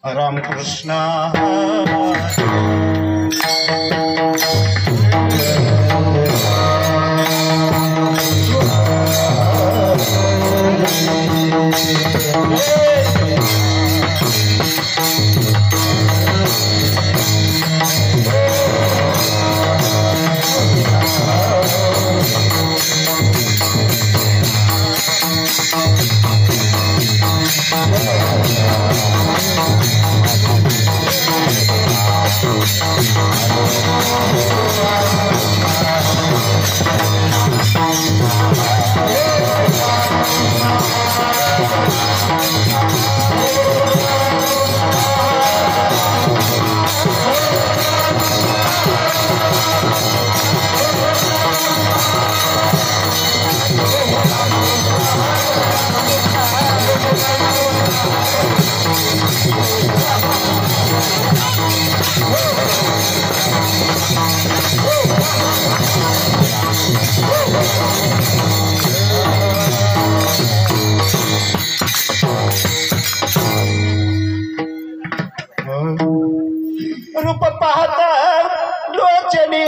रामकृष्ण रूप पाहता लोचनी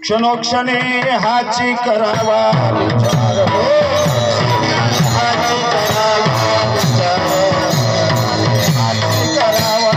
क्षणोक्षणे हाची करावा विचार हो, हाची करावा विचार, हाची करावा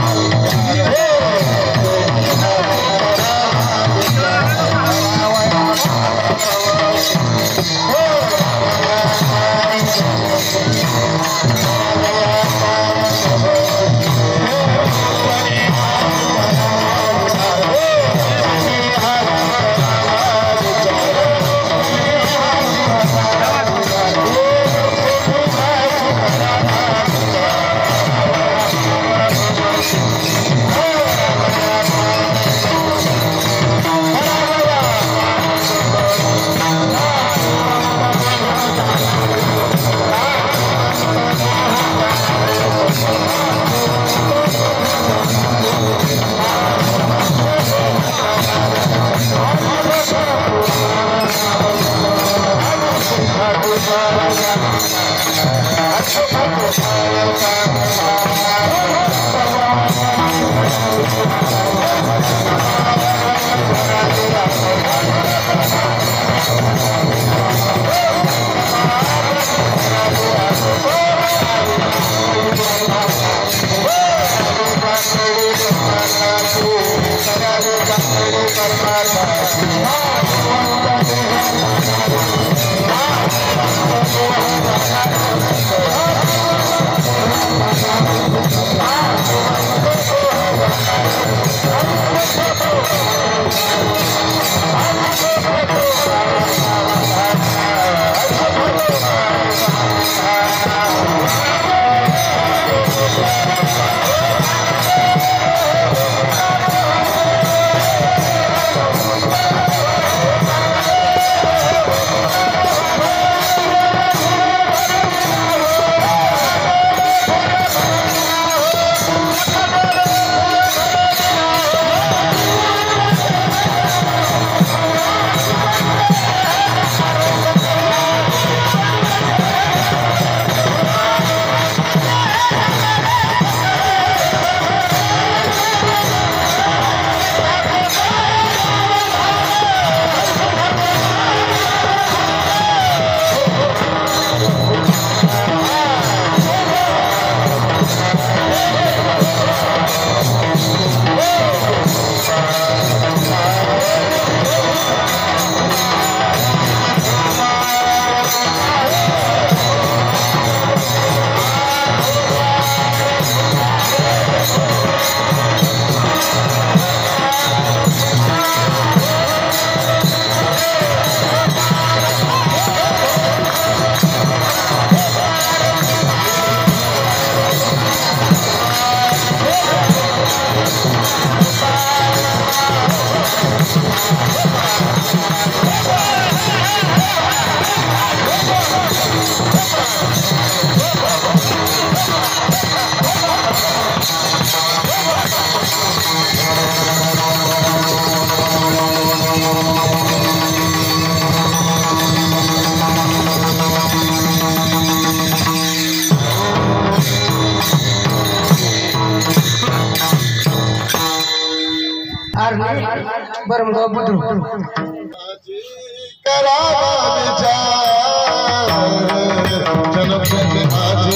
बरं बुद्रू करावा विचार, क्षणोक्षणे हाची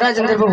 राजेंद्र भाऊ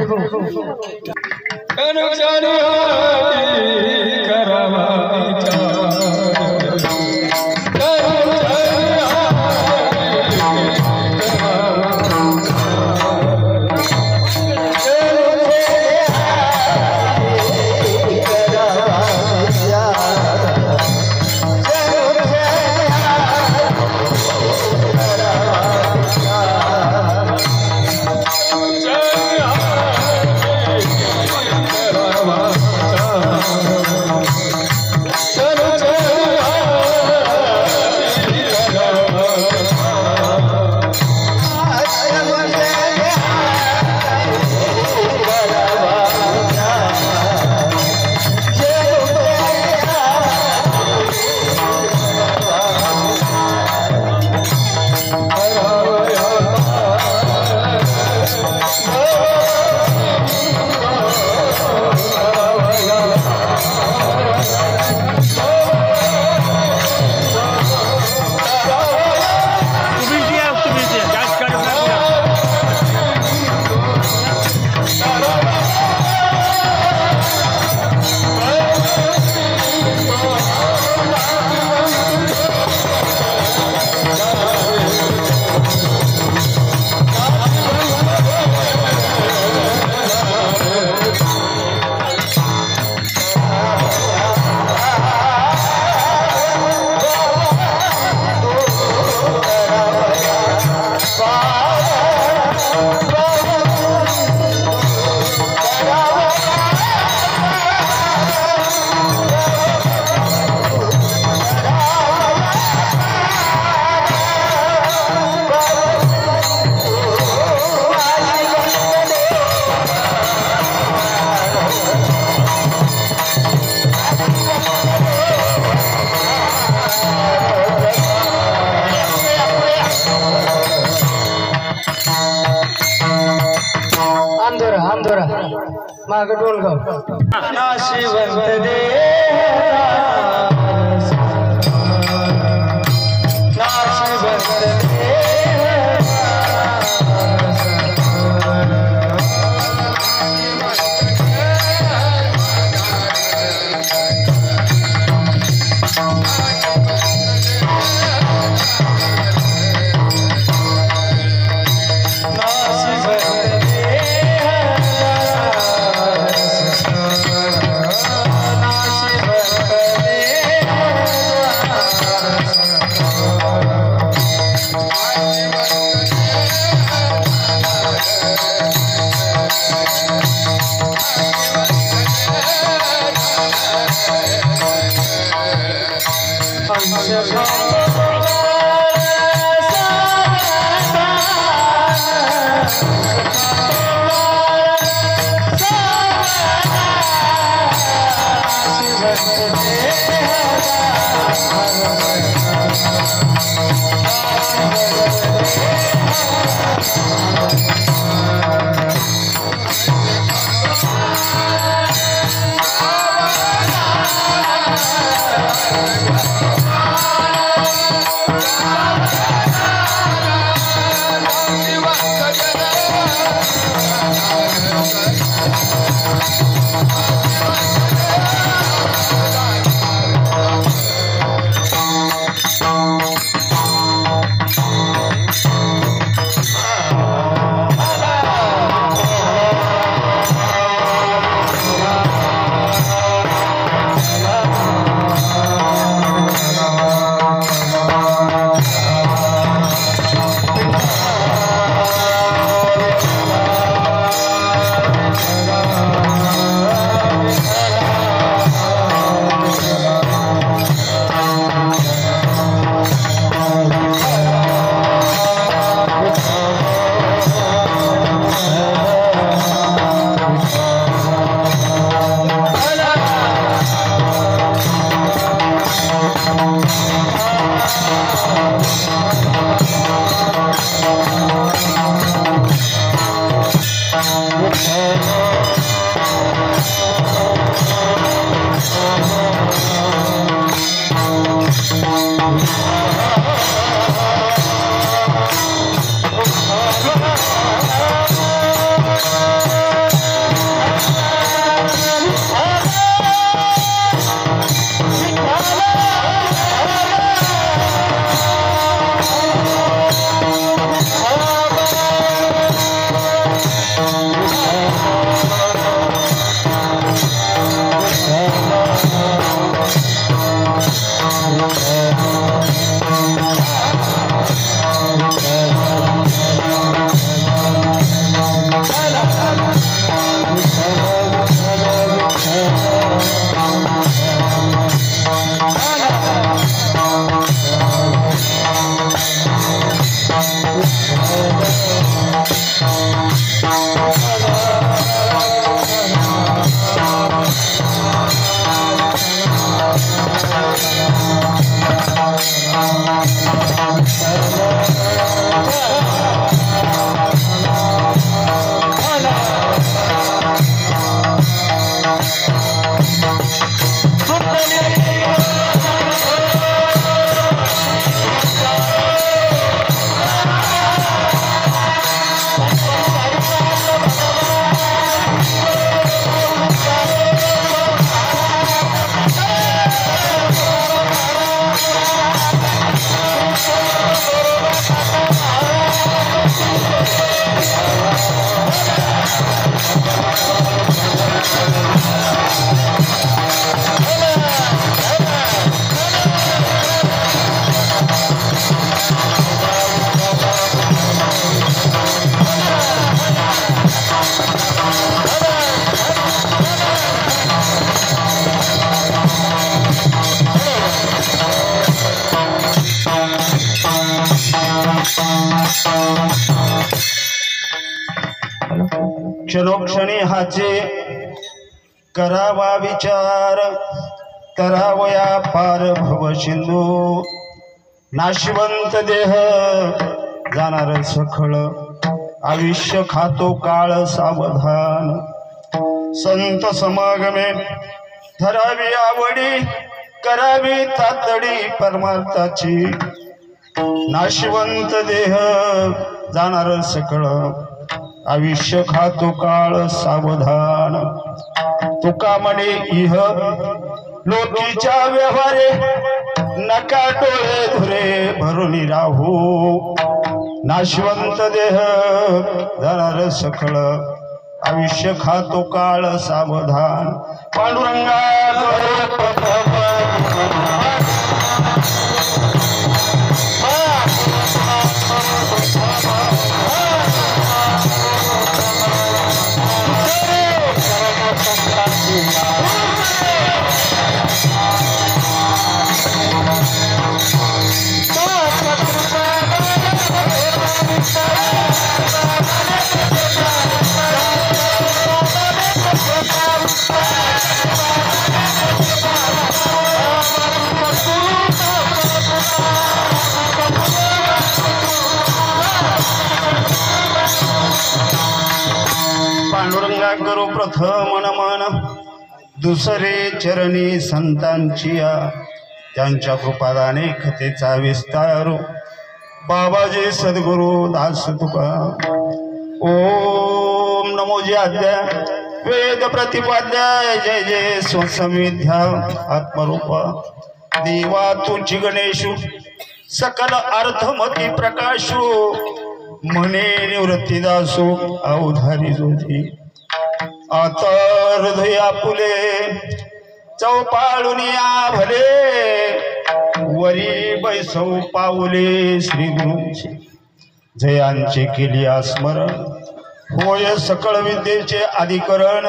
माग डोलगाव नाशिवंत दे नाशिवंत दे क्षणोक्षणी हाचे करावा विचार करावया पार भव सिंधू नाशिवंत देह जाणार सखळ आयुष्य खातो काळ सावधान संत समागमे धरावी आवडी करावी तातडी परमार्थाची नाशिवंत देह जाणार सकळ आयुष्य खातो काळ सावधान तुका म्हणे इह लोकीच्या व्यवहारे नका डोळे धुरे भरून राहू नाशवंत देह जाणार सकळ आयुष्य खातो काळ सावधान पांडुरंगा पांडुरंगा करू प्रथम मन दुसरे चरणी संतांची त्यांच्या कृपादाने कथेचा विस्तार बाबाजी सद्गुरु दास तुका ओम नमो ज्याद्या वेद प्रतिपाद्याय जय जय स्वसंविद्या आत्मरूप देवा तुझी गणेशु सकल अर्थमती प्रकाशु म्हणे निवृत्तीदासो अवधारी जोधी आता हृदय आपुले चौपाळून या भले वरी बैसौ पाऊले श्री गुरूंचे जयांचे केली स्मरण होय सकळ विद्येचे अधिकरण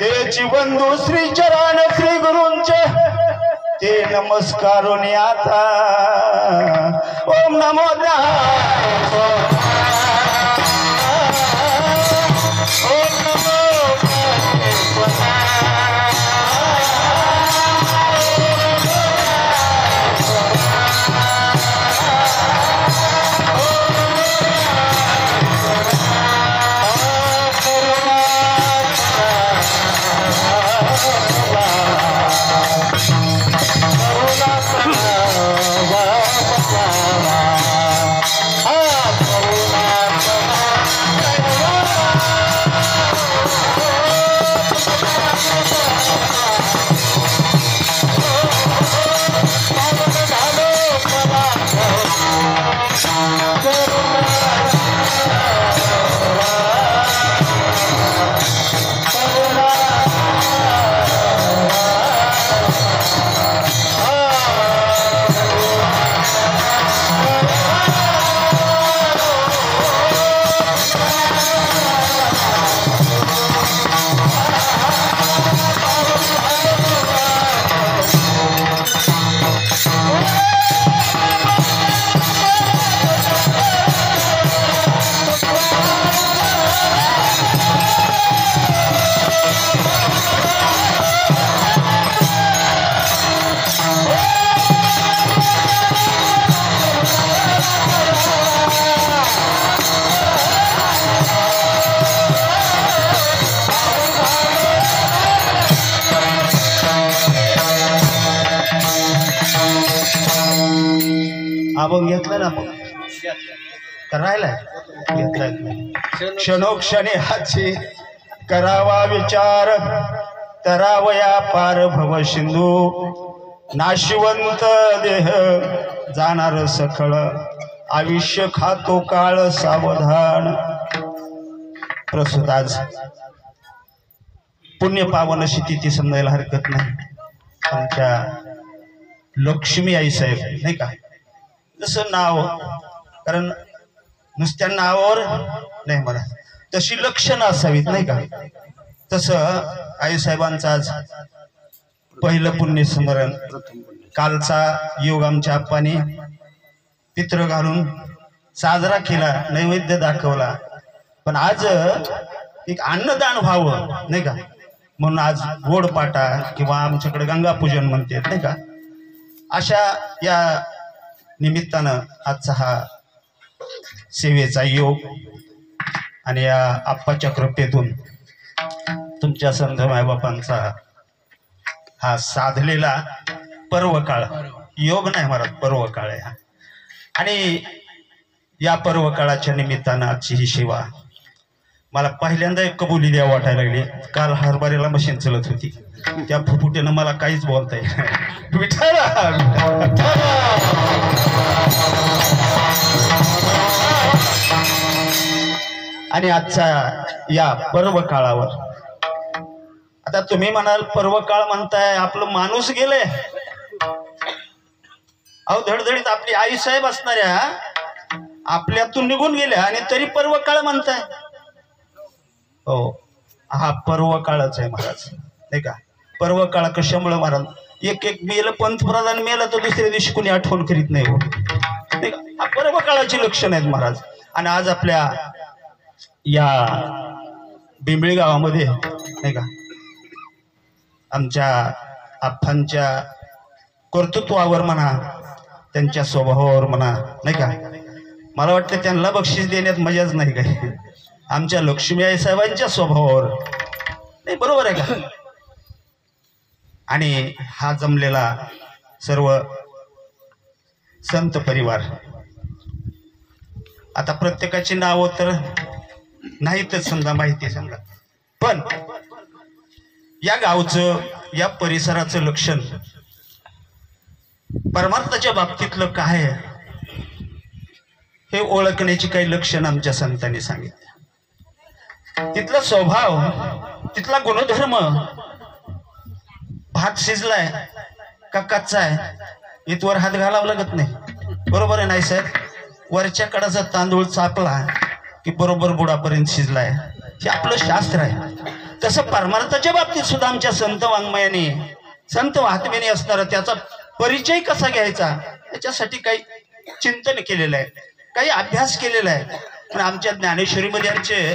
तेची बंधू श्री चरण श्री गुरूंचे ते नमस्कारून आता ओम नमो आपण घेतलं ना करायला क्षणोक्षणी हाची करावा विचार तरावया पार भव सिंधू नाशिवंत देह जाणार सखळ आयुष्य खातो काळ सावधान प्रस्तुत आज पुण्य पावन अशी तिथी समजायला हरकत नाही आमच्या लक्ष्मी आई साहेब नाही का जसं नाव कारण नुसत्या नावावर नाही मला तशी लक्षणं असावीत नाही का तसं आई साहेबांचं आज पहिलं पुण्य स्मरण कालचा योग आमच्या आप्पाने पित्र घालून साजरा केला नैवेद्य दाखवला पण आज एक अन्नदान व्हावं नाही का, म्हणून आज गोडपाटा किंवा आमच्याकडे गंगापूजन म्हणते नाही का, अशा या निमित्तानं आजचा हा सेवेचा योग आणि या आप्पाच्या कृपेतून तुमच्या संत मायबापांचा हा साधलेला पर्वकाळ, योग नाही महाराज, पर्वकाळ आहे हा. आणि या पर्वकाळाच्या निमित्तानं आजची ही सेवा मला पहिल्यांदा एक कबुली द्या वाटायला लागली. काल हरभऱ्याला मशीन चलत होती, त्या फुफुट्यानं मला काहीच बोलता येईल. आणि आजच्या या पर्व काळावर आता तुम्ही म्हणाल पर्व काळ म्हणताय, आपलं माणूस गेले, अहो धडधडीत आपली आई साहेब असणाऱ्या आपल्यातून निघून गेल्या आणि तरी पर्व काळ म्हणताय. हो, हा पर्व काळच आहे महाराज नाही का. पर्व काळ कशामुळे महाराज, एक एक मेलं, पंतप्रधान मेलं तर दुसऱ्या दिवशी कोणी आठवण करीत नाही हो नाही का. हा पर्व काळाची लक्षण आहेत महाराज. आणि आज आपल्या या बिंबळी गावामध्ये नाही का आमच्या आप्पांच्या कर्तृत्वावर म्हणा, त्यांच्या स्वभावावर म्हणा नाही का, मला वाटतं त्यांना बक्षीस देण्यात मजाच नाही काही, आमच्या लक्ष्मी आई साहेबांच्या स्वभावावर नाही, बरोबर आहे का. आणि हा जमलेला सर्व संत परिवार, आता प्रत्येकाची नावं तर नाहीतच समजा, माहिती समजा, पण या गावचं या परिसराचं लक्षण परमार्थाच्या बाबतीतलं काय आहे हे ओळखण्याची काही लक्षण आमच्या संतांनी सांगितलं. तिथला स्वभाव, तिथला गुणधर्म, भात शिजलाय का कच्चा आहे इथवर हात घालावं लागत नाही, बरोबर आहे नाही साहेब. वरच्या कडाचा तांदूळ चापला की बरोबर बुडापर्यंत शिजलाय, हे आपलं शास्त्र आहे. तसं परमार्थाच्या बाबतीत सुद्धा आमच्या संत वाङ्मयाने, संत महात्म्याने असणारा त्याचा परिचय कसा घ्यायचा याच्यासाठी काही चिंतन केलेलं आहे, काही अभ्यास केलेला आहे. पण आमच्या ज्ञानेश्वरीमध्ये आमचे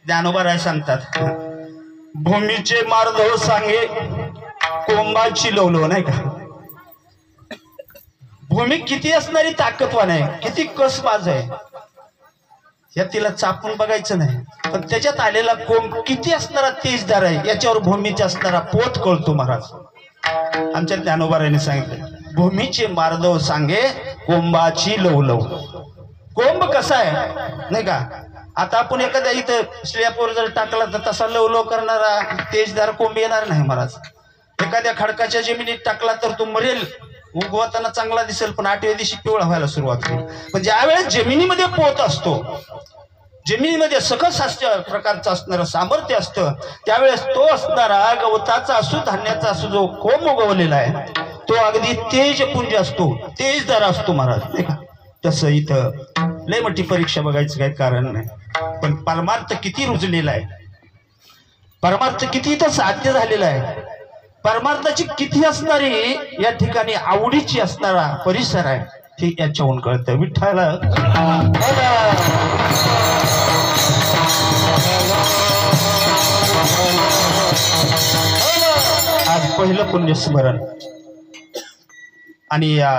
ज्ञानोबा सांगतात, भूमीचे मार्दव सांगे कोंबाची लवलो नाही का. भूमी किती असणारी ताकदवान आहे, किती कसबाज आहे, या तिला चापून बघायचं नाही, पण त्याच्यात आलेला कोंब किती असणारा तेजदार आहे याच्यावर भूमीचा असणारा पोत कळतो महाराज. आमच्या ज्ञानोबाराने सांगितलं, भूमीचे मार्दव सांगे कोंबाची लवलव. कोंब कसा आहे नाही का, आता आपण एखाद्या इथं स्लॅपवर जर टाकला तर तसा लवलव करणारा तेजदार कोंब येणार नाही महाराज. एखाद्या खडकाच्या जमिनीत टाकला तर तो मरेल, उगवताना चांगला दिसेल पण 8व्या दिवशी पिवळा व्हायला सुरुवात होईल. पण ज्यावेळेस जमिनीमध्ये पोत असतो, जमिनीमध्ये सकस प्रकारचं असणारं सामर्थ्य असतं, त्यावेळेस तो असणारा गवताचा असू, धान्याचा असू, जो कोंब उगवलेला आहे तो अगदी तेजपुंज असतो, तेजदार असतो महाराज नाही का. तसं इथं लय मोठी परीक्षा बघायचं काही कारण नाही, पण परमार्थ किती रुजलेला आहे, परमार्थ किती इथं साध्य झालेला आहे, परमार्थाची किती असणारी या ठिकाणी आवडीची असणारा परिसर आहे हे याच्याहून कळतं. विठ्ठला आज पहिलं पुण्यस्मरण आणि या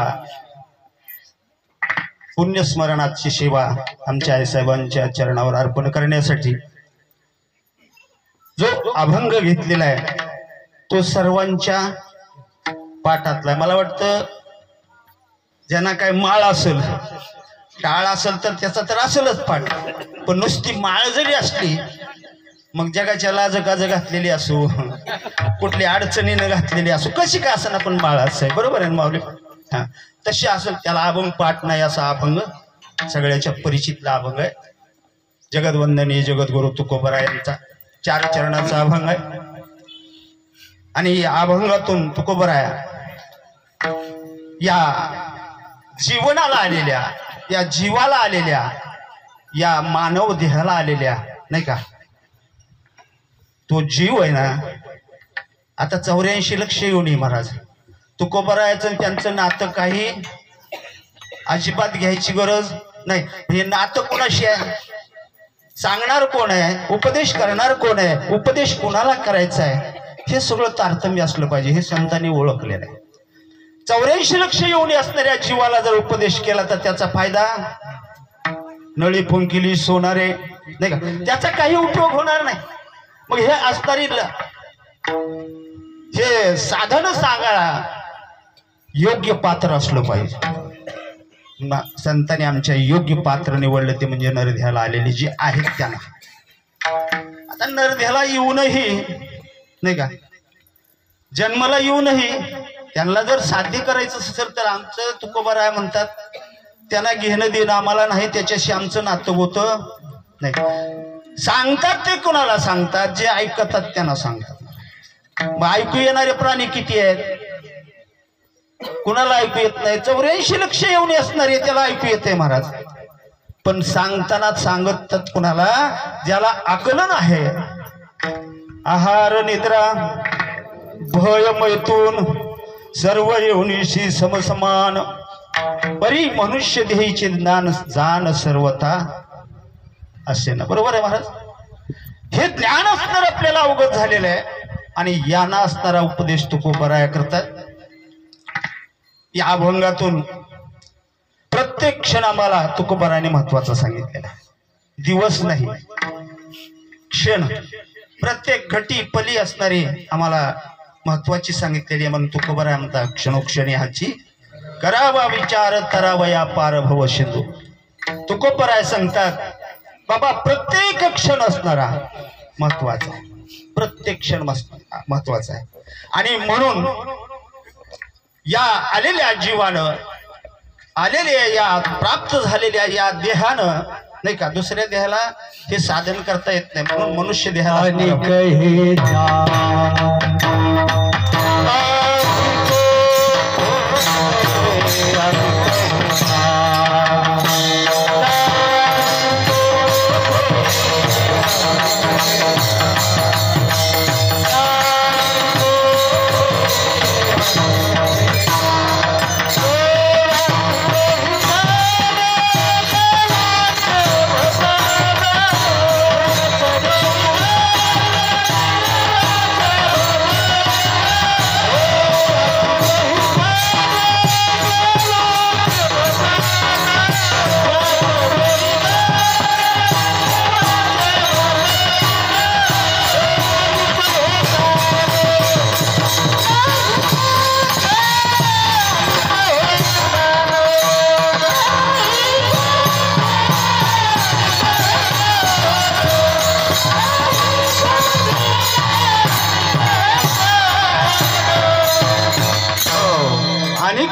पुण्यस्मरणाची सेवा आमच्या आईसाहेबांच्या चरणावर अर्पण करण्यासाठी जो अभंग घेतलेला आहे तो सर्वांच्या पाठातला. मला वाटतं ज्यांना काय माळ असेल, टाळ असेल तर त्याचा तर असेलच पाठ, पण नुसती माळ जरी असली, मग जगाच्या लाजकाज घातलेली असो, कुठल्या अडचणीनं घातलेली असो, कशी काय असं पण माळ असं आहे, बरोबर आहे माऊली. हा, तशी असेल त्याला अभंग पाठ नाही, असा अभंग सगळ्याच्या परिचितला अभंग आहे. जगदवंदनीय जगद्गुरु तुकोबराय यांचा 4 चरणाचा अभंग आहे. आणि या अभंगातून तुकोबराय या जीवनाला आलेल्या, या जीवाला आलेल्या, या मानव देहाला आलेल्या नाही का, तो जीव आहे ना, आता 84 लक्ष येऊन महाराज. तुकोबरायाचं त्यांचं नातं काही अजिबात घ्यायची गरज नाही. हे नातं कोणाशी आहे, सांगणार कोण आहे, उपदेश करणार कोण आहे, उपदेश कोणाला करायचा आहे, हे सगळं तारतम्य असलं पाहिजे. हे संतांनी ओळखलेलं आहे. 84 लक्ष येऊन असणाऱ्या जीवाला जर उपदेश केला तर त्याचा फायदा नळी फुंकिली सोनारे नाही का, त्याचा काही उपयोग होणार नाही. मग हे असणारी हे साधन सांगायला योग्य पात्र असलं पाहिजे. संतांनी आमच्या योग्य पात्र निवडलं ते म्हणजे नरध्याला आलेले जे आहेत त्यांना. आता नरध्याला येऊनही नाही का, जन्माला येऊनही त्यांना जर साध्य करायचं असेल तर आमचं तुकोबाराय म्हणतात त्यांना घेणं देणं आम्हाला नाही, त्याच्याशी आमचं नातं होतं नाही. सांगतात ते कोणाला सांगतात, जे ऐकतात त्यांना सांगतात. मग ऐकू येणारे प्राणी किती आहेत, कुणाला ऐकू येत नाही. 84 लक्ष येऊन असणारे त्याला ऐकू येते महाराज. पण सांगताना सांगतात कुणाला, ज्याला आकलन आहे. आहार निद्रा भय मैथून सर्व येऊनिशी समसमान, परी मनुष्य देहीचे ज्ञान जाण सर्वथा असे ना. बरोबर आहे महाराज. हे ज्ञान असणार आपल्याला अवगत झालेलं आहे आणि यांना असणारा उपदेश तुकोबाराया करतात. या अभंगातून प्रत्येक क्षण आम्हाला तुकोबारायाने महत्वाचा सांगितलेला आहे. दिवस नाही, क्षण, प्रत्येक घटी पली असणारी आम्हाला महत्वाची सांगितलेली आहे. म्हणून तुकोबाराया म्हणतात क्षणोक्षणी ह्याची करावा विचार तरावया पार भव सिंधू. तुकोबाराया सांगतात बाबा प्रत्येक क्षण असणारा महत्वाचा आहे, प्रत्येक क्षण महत्वाचा आहे. आणि म्हणून या आलेल्या जीवानं, आलेल्या या प्राप्त झालेल्या या देहानं नाही का, दुसऱ्या देहाला हे साधन करता येत नाही. म्हणून मनुष्य देहाला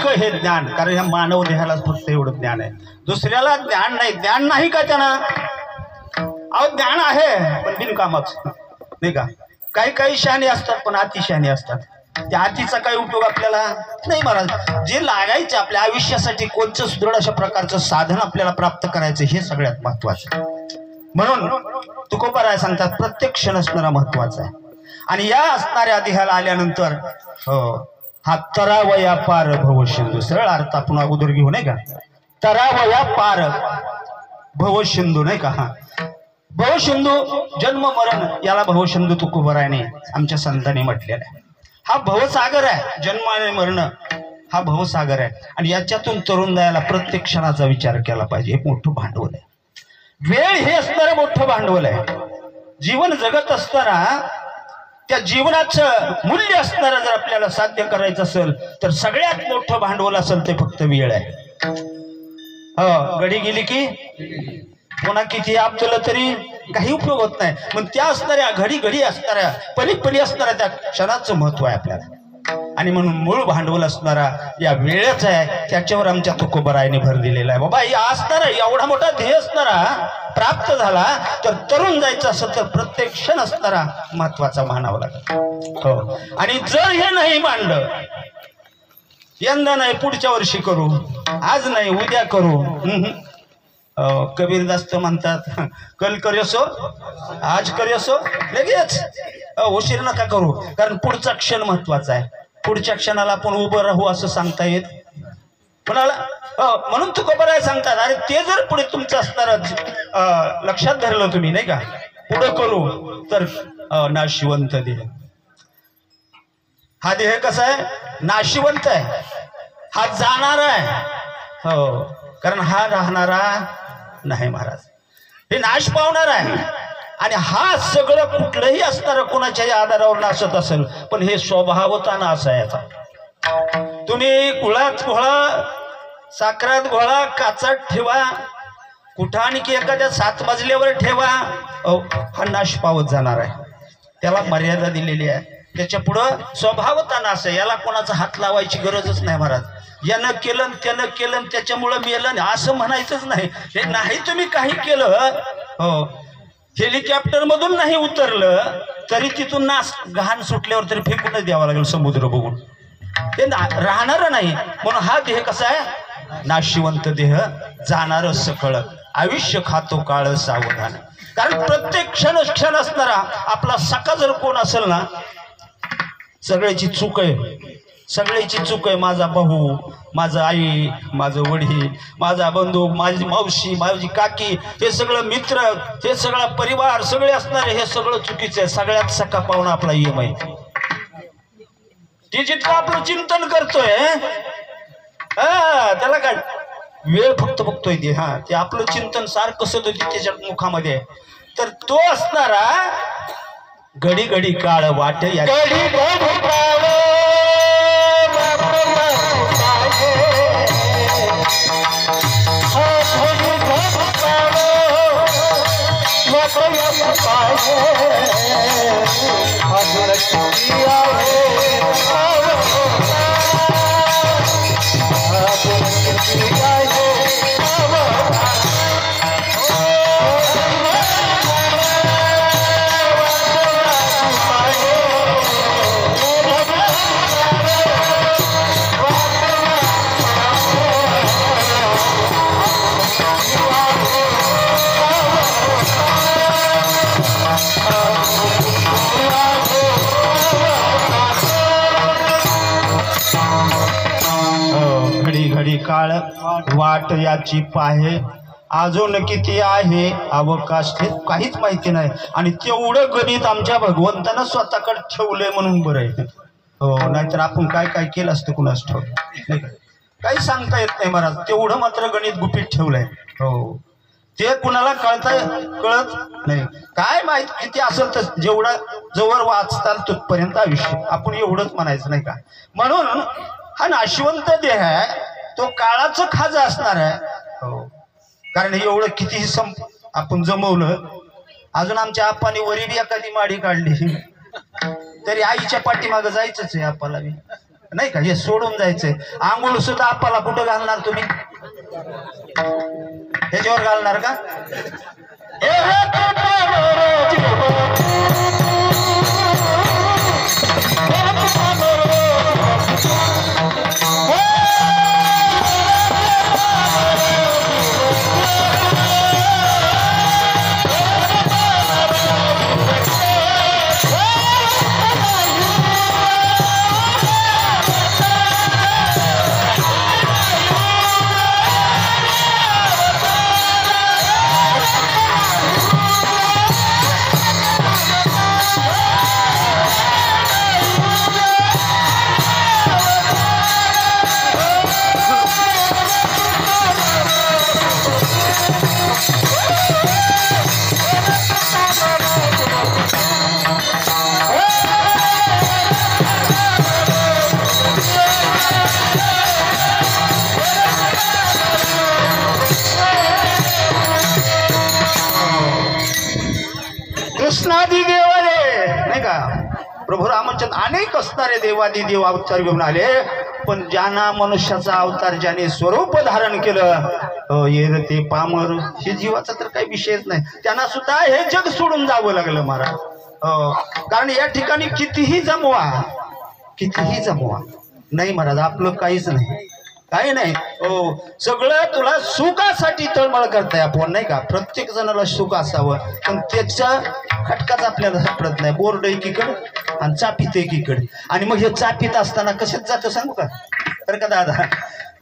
हे ज्ञान. कारण ह्या मानव देहाला फक्त एवढं ज्ञान आहे, दुसऱ्याला ज्ञान नाही. ज्ञान नाही का त्यांना? अहो ज्ञान आहे पण बिनकामाचं नाही का. काही काही शहाणे असतात पण अतिशहाणे असतात. त्या अतिचा काही उपयोग आपल्याला नाही महाराज. जे लागायचे आपल्या आयुष्यासाठी कोणतं सुदृढ अशा प्रकारचं साधन आपल्याला प्राप्त करायचं हे सगळ्यात महत्वाचं. म्हणून तुकोबाराय सांगतात प्रत्येक क्षण असणारा महत्वाचा आहे. आणि या असणाऱ्या देहाला आल्यानंतर हा तरावया पार भव सिंधू, सरळ अर्थ आपण अगोदर घेऊ नाही का. तरावया पार भव सिंधू नाही का. हा भवसिंधू जन्म मरण याला भवसिंधू तुकोबारायाने आमच्या संतांनी म्हटलेला आहे. हा भवसागर आहे, जन्म आणि मरण हा भवसागर आहे. आणि याच्यातून तरुण दयाला प्रत्येक क्षणाचा विचार केला पाहिजे. हे मोठं भांडवल आहे. वेळ हे असणारं मोठं भांडवल आहे. जीवन जगत असताना त्या जीवनाचं मूल्य असणारं जर आपल्याला साध्य करायचं असेल तर सगळ्यात मोठं भांडवल असेल ते फक्त वेळ आहे. घडी गेली की पुन्हा किती आपलं तरी काही उपयोग होत नाही. मग त्या असणाऱ्या घडी घडी असणाऱ्या पली असणाऱ्या त्या क्षणाचं महत्व आहे आपल्याला. आणि म्हणून मूळ भांडवल असणारा या वेळच आहे. त्याच्यावर आमच्या तुकोबारायाने भर दिलेला आहे. बाबा या असणारा एवढा मोठा ध्येय असणारा प्राप्त झाला तर तरुण जायचं असेल तर प्रत्येक क्षण असणारा महत्वाचा मानावा लागेल. हो. आणि जर हे नाही मांडलं, यंदा नाही पुढच्या वर्षी करू, आज नाही उद्या करू, कबीरदास तर म्हणतात कल करूसो आज करूसो लगेच, उशीर नका करू. कारण पुढचा क्षण महत्वाचा आहे. पुढच्या क्षणाला आपण उभं राहू असं सांगता येत म्हणाला म्हणून तुकोबराय सांगतात, अरे ते जर पुढे तुमचं असणार लक्षात धरलं तुम्ही नाही का, पुढं करू तर नाशिवंत देह. हा देह कसा आहे, नाशिवंत आहे, हा जाणारा आहे. हो, कारण हा राहणारा नाही महाराज, हे नाश पावणार आहे. आणि हा सगळं कुठलंही असणार कोणाच्याही आधारावर नाशत असेल, पण हे स्वभावता नाश आहे याचा. तुम्ही गुळात घोळा, साखरात घोळा, काचात ठेवा, कुठं आणखी एखाद्या 7 मजल्यावर ठेवा, हा नाश पावत जाणार आहे. त्याला मर्यादा दिलेली आहे. त्याच्या पुढं स्वभावता नाश आहे, याला कोणाचा हात लावायची गरजच नाही महाराज. यानं केलं त्यानं केलं त्याच्यामुळं मेलं असं म्हणायचंच नाही. हे नाही तुम्ही काही केलं, हो, हेलिकॉप्टर मधून नाही उतरलं तरी तिथून नाश घाण सुटल्यावर तरी फेकूनच द्यावा लागेल समुद्र बघून, ते राहणार नाही. म्हणून हा देह कसा आहे, नाशिवंत देह, जाणार सकळ, आयुष्य खातो काळ सावधान. कारण प्रत्येक क्षण असणारा आपला सखा जर कोण असेल ना, सगळ्याची चूक आहे, सगळ्याची चूक आहे. माझा भाऊ, माझा आई, माझं वडील, माझा बंधू, माझी मावशी, माझी काकी, हे सगळं मित्र, हे सगळा परिवार, सगळे असणारे, हे सगळं चुकीचं आहे. सगळ्यात सखा पाहुणा आपला येम आहे. ती जितकं आपलं चिंतन करतोय, त्याला काय वेळ फक्त बघतोय ते, ते आपलं चिंतन सारखं सतत त्याच्या मुखामध्ये, तर तो असणारा घडी घडी काळ वाट या काळ वाट याची पाहे, अजून किती आहे अवकाश हे काहीच माहिती नाही. आणि तेवढं गणित आमच्या भगवंतानं स्वतःकडे ठेवलंय म्हणून बरं आहे. हो, नाहीतर आपण काय काय केलं असतं कुणाच ठेवलं काही सांगता येत नाही महाराज. तेवढं मात्र गणित गुपित ठेवलंय. हो, ते कुणाला कळत नाही. काय माहित किती असेल तर जेवढा जवळ वाचताल तिथपर्यंत आयुष्य, आपण एवढंच म्हणायचं नाही का. म्हणून हा नाशिवंत देह आहे, तो काळाचं खाज असणार आहे. हो, कारण एवढं कितीही आपण जमवलं, अजून आमच्या आप्पाने वरील एखादी माडी काढली तरी आईच्या पाठीमागं जायचंच आहे आप्पाला बी, नाही का. हे सोडून जायचंय. आंघोळ सुद्धा आप्पाला कुठं घालणार तुम्ही, ह्याच्यावर घालणार का. कृष्णादी देवाले नाही का, प्रभू रामचंद्र अनेक असणारे देवादी देव अवतार घेऊन आले. पण ज्यांना मनुष्याचा अवतार ज्याने स्वरूप धारण केलं, ये ते पामर, हे जीवाचा तर काही विषयच नाही. त्यांना सुद्धा हे जग सोडून जावं लागलं महाराज. कारण या ठिकाणी कितीही जमवा नाही महाराज, आपलं काहीच नाही, काही नाही. हो, सगळं तुला सुखासाठी तळमळ करताय आपण नाही का. प्रत्येक जणाला सुख असावं, पण त्याचा खटकाच आपल्याला सापडत नाही. बोर्ड एकीकडे आणि चापीत एकीकडे. आणि मग हे चापीत असताना कशात जातं सांगू का. तर का दादा,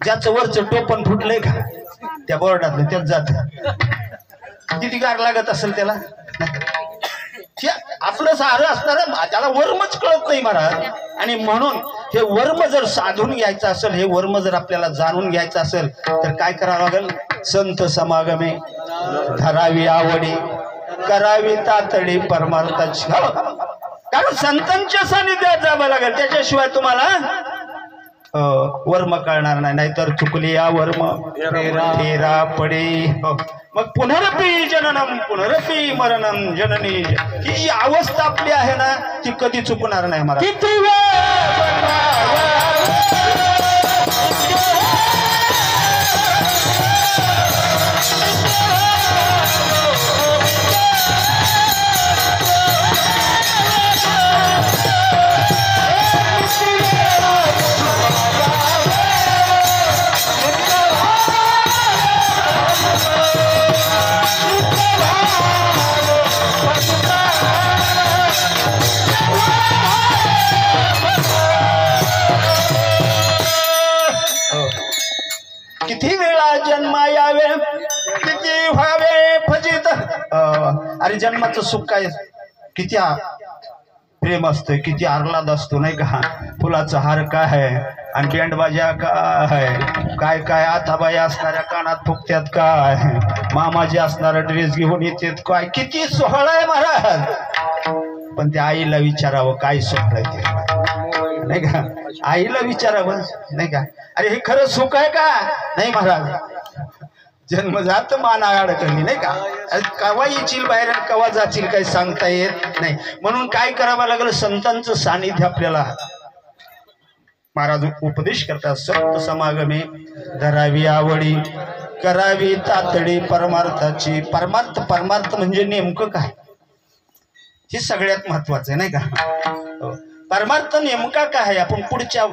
ज्याचं वरचं टोपण फुटलंय का त्या बोर्डातलं त्यात जात किती गार लागत असेल त्याला आपलं सारं असणार त्याला वर्मच कळत नाही महाराज. आणि म्हणून हे वर्म जर साधून घ्यायचं असेल हे वर्म जर आपल्याला जाणून घ्यायचं असेल तर काय करावं लागेल संत समागमे धरावी आवडी करावी तातडी परमार्थाची. कारण संतांच्या सानिध्यात जावं लागेल त्याच्याशिवाय तुम्हाला वर्म कळणार नाही. नाहीतर चुकली या वर्म फेरा पडे. मग पुनरपी जननम पुनरपी मरणम जननी ही अवस्था आपली आहे ना ती कधी चुकणार नाही मला. किती किती वेळा जन्मा यावे किती व्हावे फजित. अरे जन्माचं सुख काय किती प्रेम असतं किती आह्लाद असतो नाही का. फुलाचा हार काय आहे आणि बँडबाजा काय काय काय आताबाई असणाऱ्या कानात फुकत्यात काय मामाजी असणारा ड्रेस घेऊन येतात काय किती सोहळा आहे महाराज. पण त्या आईला विचारावं काय सोहळा आहे ते नाही का. आईला विचारावं नाही का. अरे हे खरं सुख आहे का नाही महाराज. जन्मजात माना अडकली नाही का. कवा येशील बाहेर कवा जाशील काही सांगता येत नाही. म्हणून काय करावं लागलं संतांचं सानिध्य आपल्याला महाराज उपदेश करतात. संत समागमे धरावी आवडी करावी तातडी परमार्थाची. परमार्थ परमार्थ म्हणजे नेमकं काय हे सगळ्यात महत्वाचं आहे नाही का. परमार्थ नेमका काय आहे आपण पुढच्या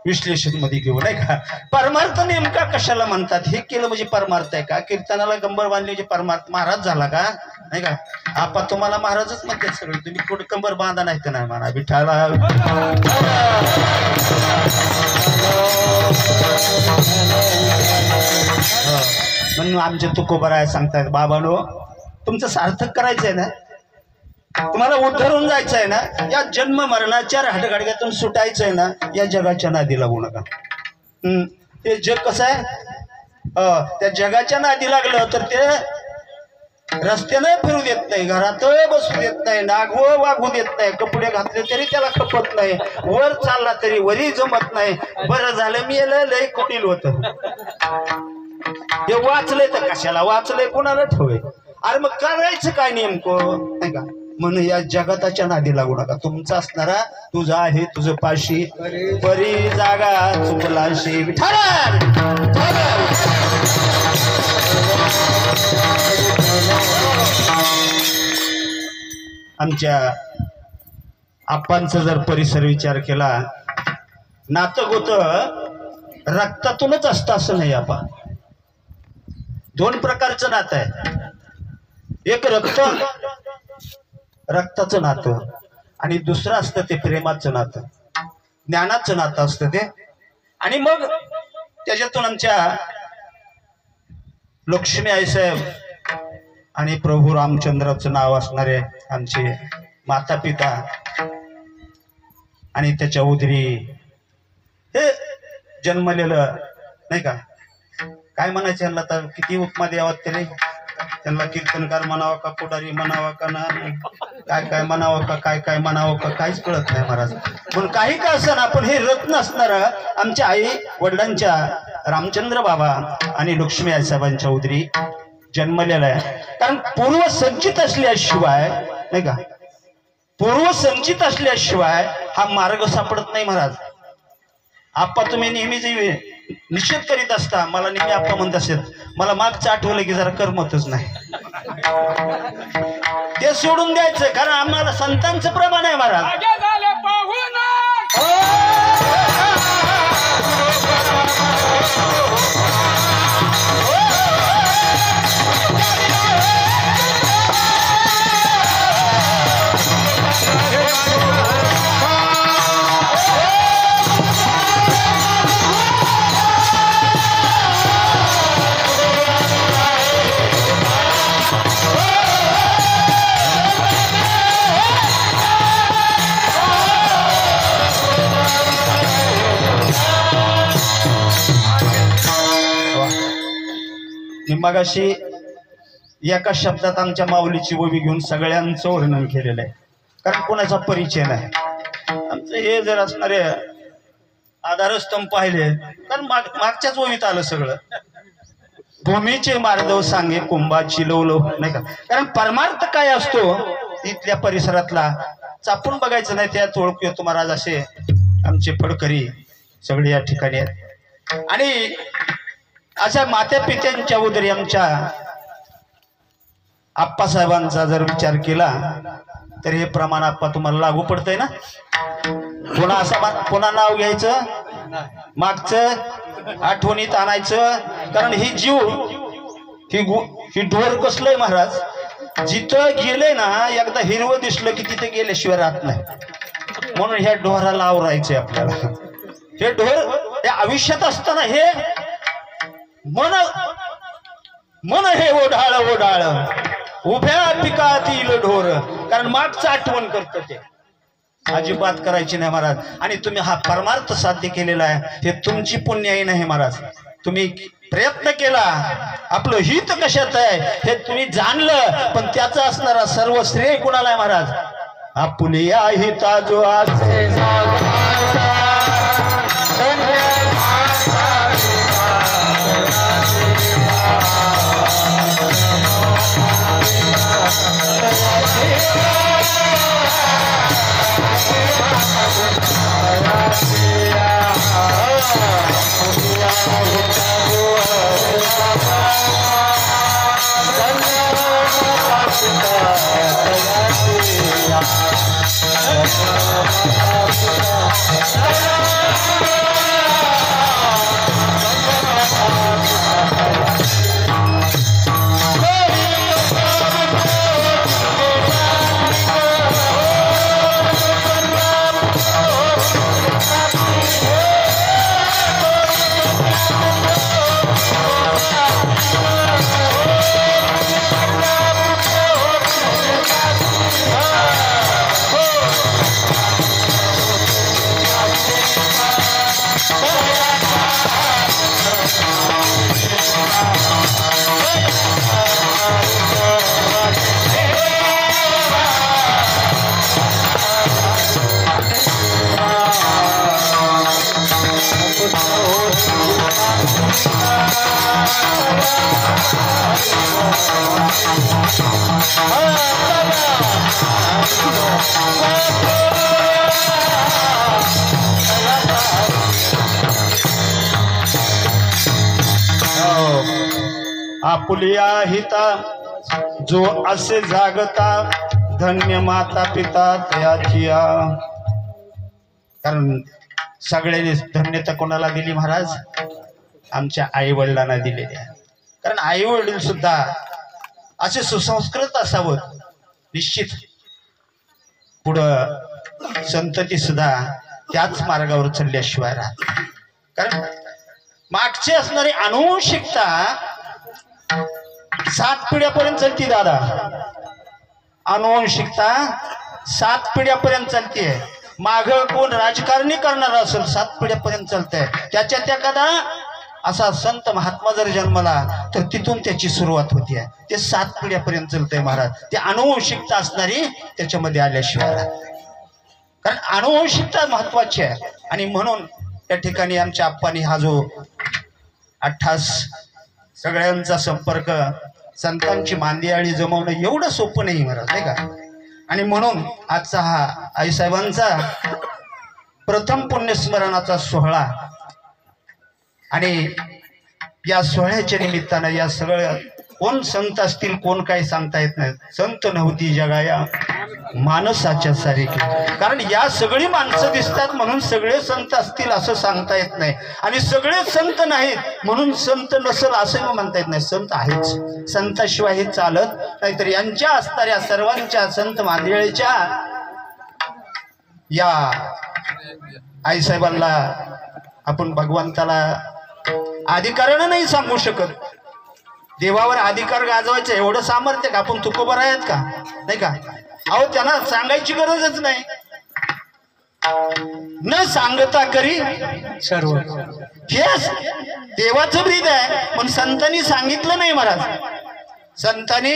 विश्लेषण मध्ये घेऊ नाही का. परमार्थ नेमका कशाला म्हणतात हे केलं म्हणजे परमार्थ आहे का. कीर्तनाला कंबर बांधली म्हणजे परमार्थ महाराज झाला का नाही का. आपण तुम्हाला महाराजच म्हणतात सगळे. तुम्ही कुठं कंबर बांधा नाही तर नाही म्हणा विठाला. म्हणून आमचे तुकोबराय सांगतायत बाबांनो तुमचं सार्थक करायचंय ना तुम्हाला उद्धरून जायचं आहे ना या जन्म मरणाच्या राहटगाडग्यातून सुटायचं आहे ना या जगाच्या नादी लागू नका. ते जग कसं आहे त्या जगाच्या नादी लागलं तर ते रस्त्याने फिरू देत नाही घरात बसू देत नाही नागवं वागू देत नाही कपडे घातले तरी त्याला खपत नाही वर चालला तरी वरी जमत नाही. बरं झालं मी लय कुटील होतं हे वाचलंय तर कशाला वाचलंय कोणाला ठेवे. अरे मग करायचं काय नेमकं नाही का. म्हणून या जगताच्या नादी लागू नका. तुमचा असणारा तुझा आहे तुझं पाशी बरी जागा चुकलाशी आमच्या आप्पांचा जर परिसर विचार केला नातं गोतं रक्तातूनच असतं असं नाही. आपण दोन प्रकारचं नातं आहे. एक रक्ताचं नातं आणि दुसरं असतं ते प्रेमाचं नातं ज्ञानाचं नातं असतं ते. आणि मग त्याच्यातून आमच्या लक्ष्मी आईसाहेब आणि प्रभू रामचंद्राचं नाव असणारे आमचे माता पिता आणि त्याच्या उदरी हे जन्मलेलं नाही का. काय म्हणायचं यांना तर किती उपमा द्यावात तरी त्यांना कीर्तनकार म्हणावं का पुढारी म्हणावं का ना काय काय म्हणावं का काय काय म्हणावं का काहीच कळत नाही महाराज. म्हणून काही का असं आपण हे रत्न असणार आमच्या आई वडिलांच्या रामचंद्र बाबा आणि लक्ष्मी आई साहेबांच्या उदरी जन्मलेला आहे. कारण पूर्वसंचित असल्याशिवाय नाही का पूर्वसंचित असल्याशिवाय हा मार्ग सापडत नाही महाराज. आप्पा तुम्ही नेहमी जे निषेध करीत असता मला नेहमी आप्पा म्हणत असत मला मागचं आठवलं की जरा करमतच नाही. ते सोडून द्यायचं कारण आम्हाला संतांचं प्रमाण आहे महाराज. मी मगाशी एका शब्दात आमच्या माऊलीची ओवी घेऊन सगळ्यांचं वर्णन केलेलं आहे, कारण कोणाचा परिचय नाही. आमचं हे जर असणारे आधारस्तंभ पाहिले तर मागच्याच ओवीत आलं सगळं. भूमीचे मार्दव सांगे कुंभाची लवलव, नाही का? कारण परमार्थ काय असतो इथल्या परिसरातला चापून बघायचं नाही, त्यात ओळखू येतो महाराज. असे आमचे फडकरी सगळे या ठिकाणी आहेत. आणि अशा मात्या पित्यांच्या उदरी आमच्या आप्पासाहेबांचा जर विचार केला तर हे प्रमाण आप्पा तुम्हाला लागू पडतंय ना. पुन्हा नाव घ्यायचं, मागचं आठवणीत आणायचं. कारण ही जीव ही ढोर कसलंय महाराज, जिथं गेले ना एकदा हिरवं दिसलं की तिथे गेल्याशिवाय राहत नाही. म्हणून ह्या ढोराला आवरायचंय आपल्याला. हे ढोर हे आयुष्यात असताना हे मन हे ओढाळ ओढाळ उभ्या पिकातील ढोर, कारण मागचं आठवण करतं ते. अजिबात करायची नाही महाराज. आणि तुम्ही हा परमार्थ साध्य केलेला आहे, हे तुमची पुण्याई नाही महाराज. तुम्ही प्रयत्न केला, आपलं हित कशात आहे हे तुम्ही जाणलं, पण त्याचा असणारा सर्व श्रेय कुणाला आहे महाराज? आपुलिया हिता जो आसे आपुलिया हिता जो असे जागता धन्य माता पिता तयाचिया. कारण सगळ्यांनी धन्यता कोणाला दिली महाराज? आमच्या आई वडिलांना दिलेली आहे. कारण आई वडील सुद्धा असे सुसंस्कृत असावं, निश्चित पुढं संतती सुद्धा त्याच मार्गावर चालल्याशिवाय राहत. कारण मागची असणारी अनुवंशिकता 7 पिढ्यापर्यंत चालती दादा. अनुवंशिकता 7 पिढ्यापर्यंत चालतीये. माग कोण राजकारणी करणार असेल 7 पिढ्यापर्यंत चालतंय. त्याच्यात एखादा असा संत महात्मा जर जन्मला तर तिथून त्याची सुरुवात होतीये. ते 7 पिढ्यापर्यंत चालतंय महाराज. ते अनुवंशिकता असणारी त्याच्यामध्ये आल्याशिवाय राहत. कारण अनुवंशिकता महत्वाची आहे. आणि म्हणून त्या ठिकाणी आमच्या आप्पांनी हा जो 28 सगळ्यांचा संपर्क, संतांची मांदियाळी जमवणं एवढं सोपं नाही महाराज, नाही का? आणि म्हणून आजचा हा आईसाहेबांचा प्रथम पुण्यस्मरणाचा सोहळा. आणि या सोहळ्याच्या निमित्तानं या सगळ्या कोण संत असतील कोण काही सांगता येत नाही. संत नव्हती जगाया माणसाच्या सारखी. कारण या सगळी माणसं दिसतात म्हणून सगळे संत असतील असं सांगता येत नाही. आणि सगळे संत नाहीत म्हणून संत नसेल असं म्हणता येत नाही. संत आहेच, संताशिवाय हे चालत नाहीतर यांच्या असणाऱ्या सर्वांच्या संत मांदियाळीच्या या आईसाहेबांना आपण भगवंताला अधिकारानं नाही सांगू शकत. देवावर अधिकार गाजवायचं एवढं सामर्थ्य का आपण तुकोबर आहेत का? नाही का? अहो त्यांना सांगायची गरजच नाही. न सांगता करी सर्व. हे देवाचं ब्रीद आहे, पण संतांनी सांगितलं नाही महाराज. संतांनी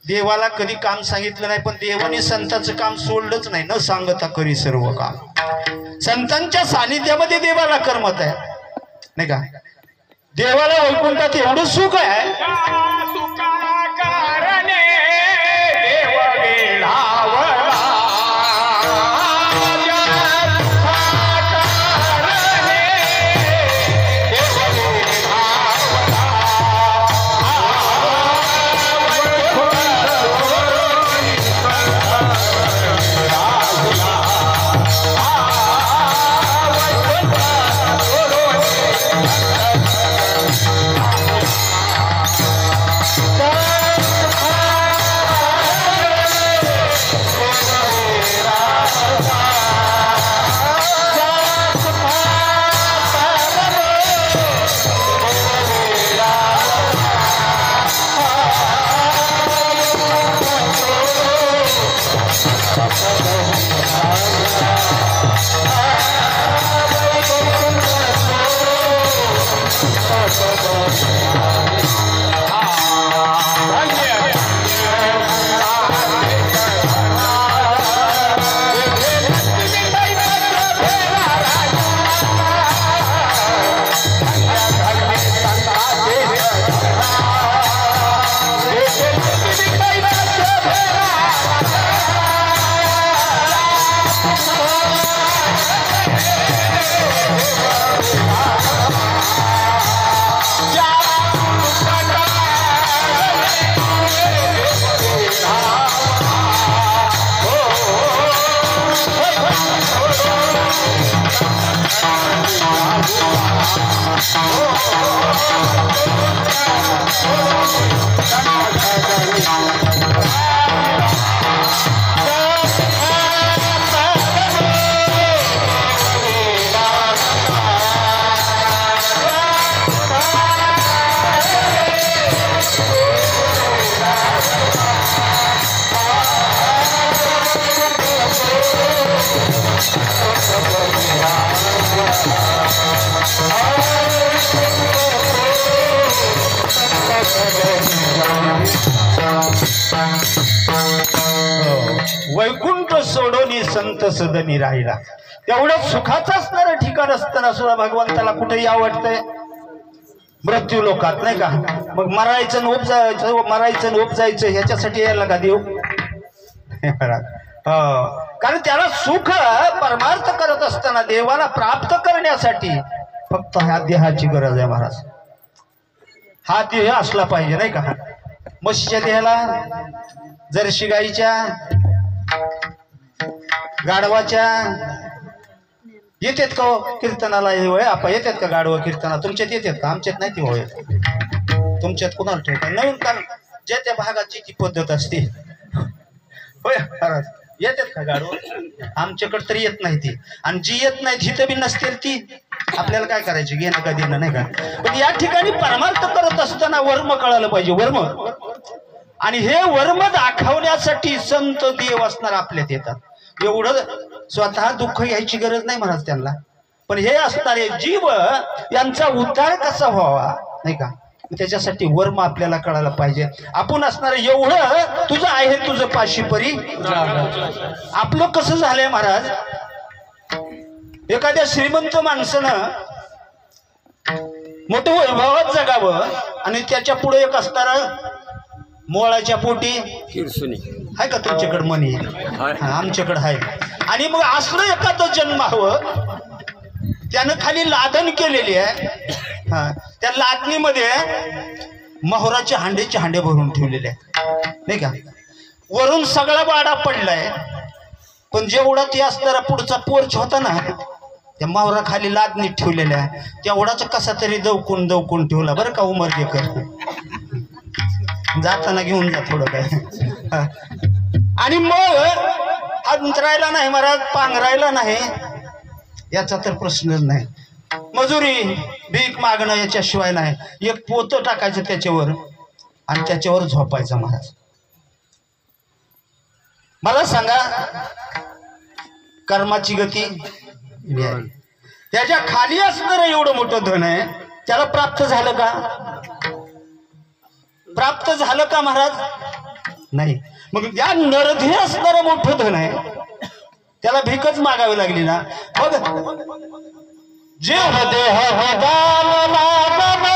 देवाला कधी काम सांगितलं नाही, पण देवाने संतांचं काम सोडलंच नाही. न सांगता करी सर्व काम. संतांच्या सानिध्यामध्ये देवाला करमत आहे नाही का. देवाला वैकुंठात एवढं सुख आहे, वैकुंठ सोडोनी संत सदनी राहिला. एवढं सुखाचं असणारं ठिकाण असताना सुद्धा भगवंताला कुठेही आवडतंय मृत्यू लोकात नाही का. मग मरायचं न उपजायचं ह्याच्यासाठी यायला का देव. कारण त्याला सुख परमार्थ करत असताना देवाला प्राप्त करण्यासाठी फक्त ह्या देहाची गरज आहे महाराज. हा देह असला पाहिजे नाही का. म्हशीच्या देहाला, जर्शी गाईच्या, गाढवाच्या येतात का कीर्तनाला. होय आपा येतात का गाढवा कीर्तना. तुमच्यात येतात का. आमच्यात नाही ती होय. तुमच्यात कुणाला ठेवतात नवीन. कारण ज्या त्या भागाची ती पद्धत असते होय महाराज. येतात का गाढवा. आमच्याकडे तरी येत नाही ती. आणि जी येत नाही जिथं बी नसतील ती आपल्याला काय करायची घेणं का देणं नाही का. पण या ठिकाणी परमार्थ करत असताना वर्म कळालं पाहिजे. वर्म. आणि हे वर्म दाखवण्यासाठी संत देव असणार आपल्यात येतात. एवढं स्वतः दुःख घ्यायची गरज नाही महाराज त्यांना. पण हे असणारे जीव यांचा उद्धार कसा व्हावा नाही का, त्याच्यासाठी वर्म आपल्याला कळायला पाहिजे. आपण असणार एवढं तुझं आहे तुझं पाशी परी. आपलं कसं झालंय महाराज. एखाद्या श्रीमंत माणसानं मोठं वैभवात जगावं आणि त्याच्या पुढे एक असणारा मोळाच्या पोटी आहे का तुमच्याकडे मनी. आमच्याकडे आहे. आणि मग असलं एखादं जन्मावं त्यानं खाली लादण केलेली आहे. त्या लादणीमध्ये मोहराचे हांडे भरून ठेवलेले आहे नाही का. वरून सगळा वाडा पडलाय. पण जेवढा ते असणारा पुढचा पोर्च होता ना त्या मोहरा खाली लादणीत ठेवलेल्या तेवढाच कसा तरी दवकून ठेवला बरं का उमरगेकर. जाताना घेऊन जा थोडं काय. आणि मग अंतरायला नाही महाराज, पांघरायला नाही याचा तर प्रश्नच नाही. मजुरी भीक मागणं याच्याशिवाय नाही. एक पोतं टाकायचं त्याच्यावर आणि त्याच्यावर झोपायचं महाराज. मला सांगा कर्माची गती त्याच्या खाली असणारं एवढं मोठं धन आहे त्याला प्राप्त झालं का? प्राप्त झालं का महाराज? नाही. मग या नरधे असणारं मोठं धन आहे, त्याला भीकच मागावी लागली ना. मग जेव देह दान लागन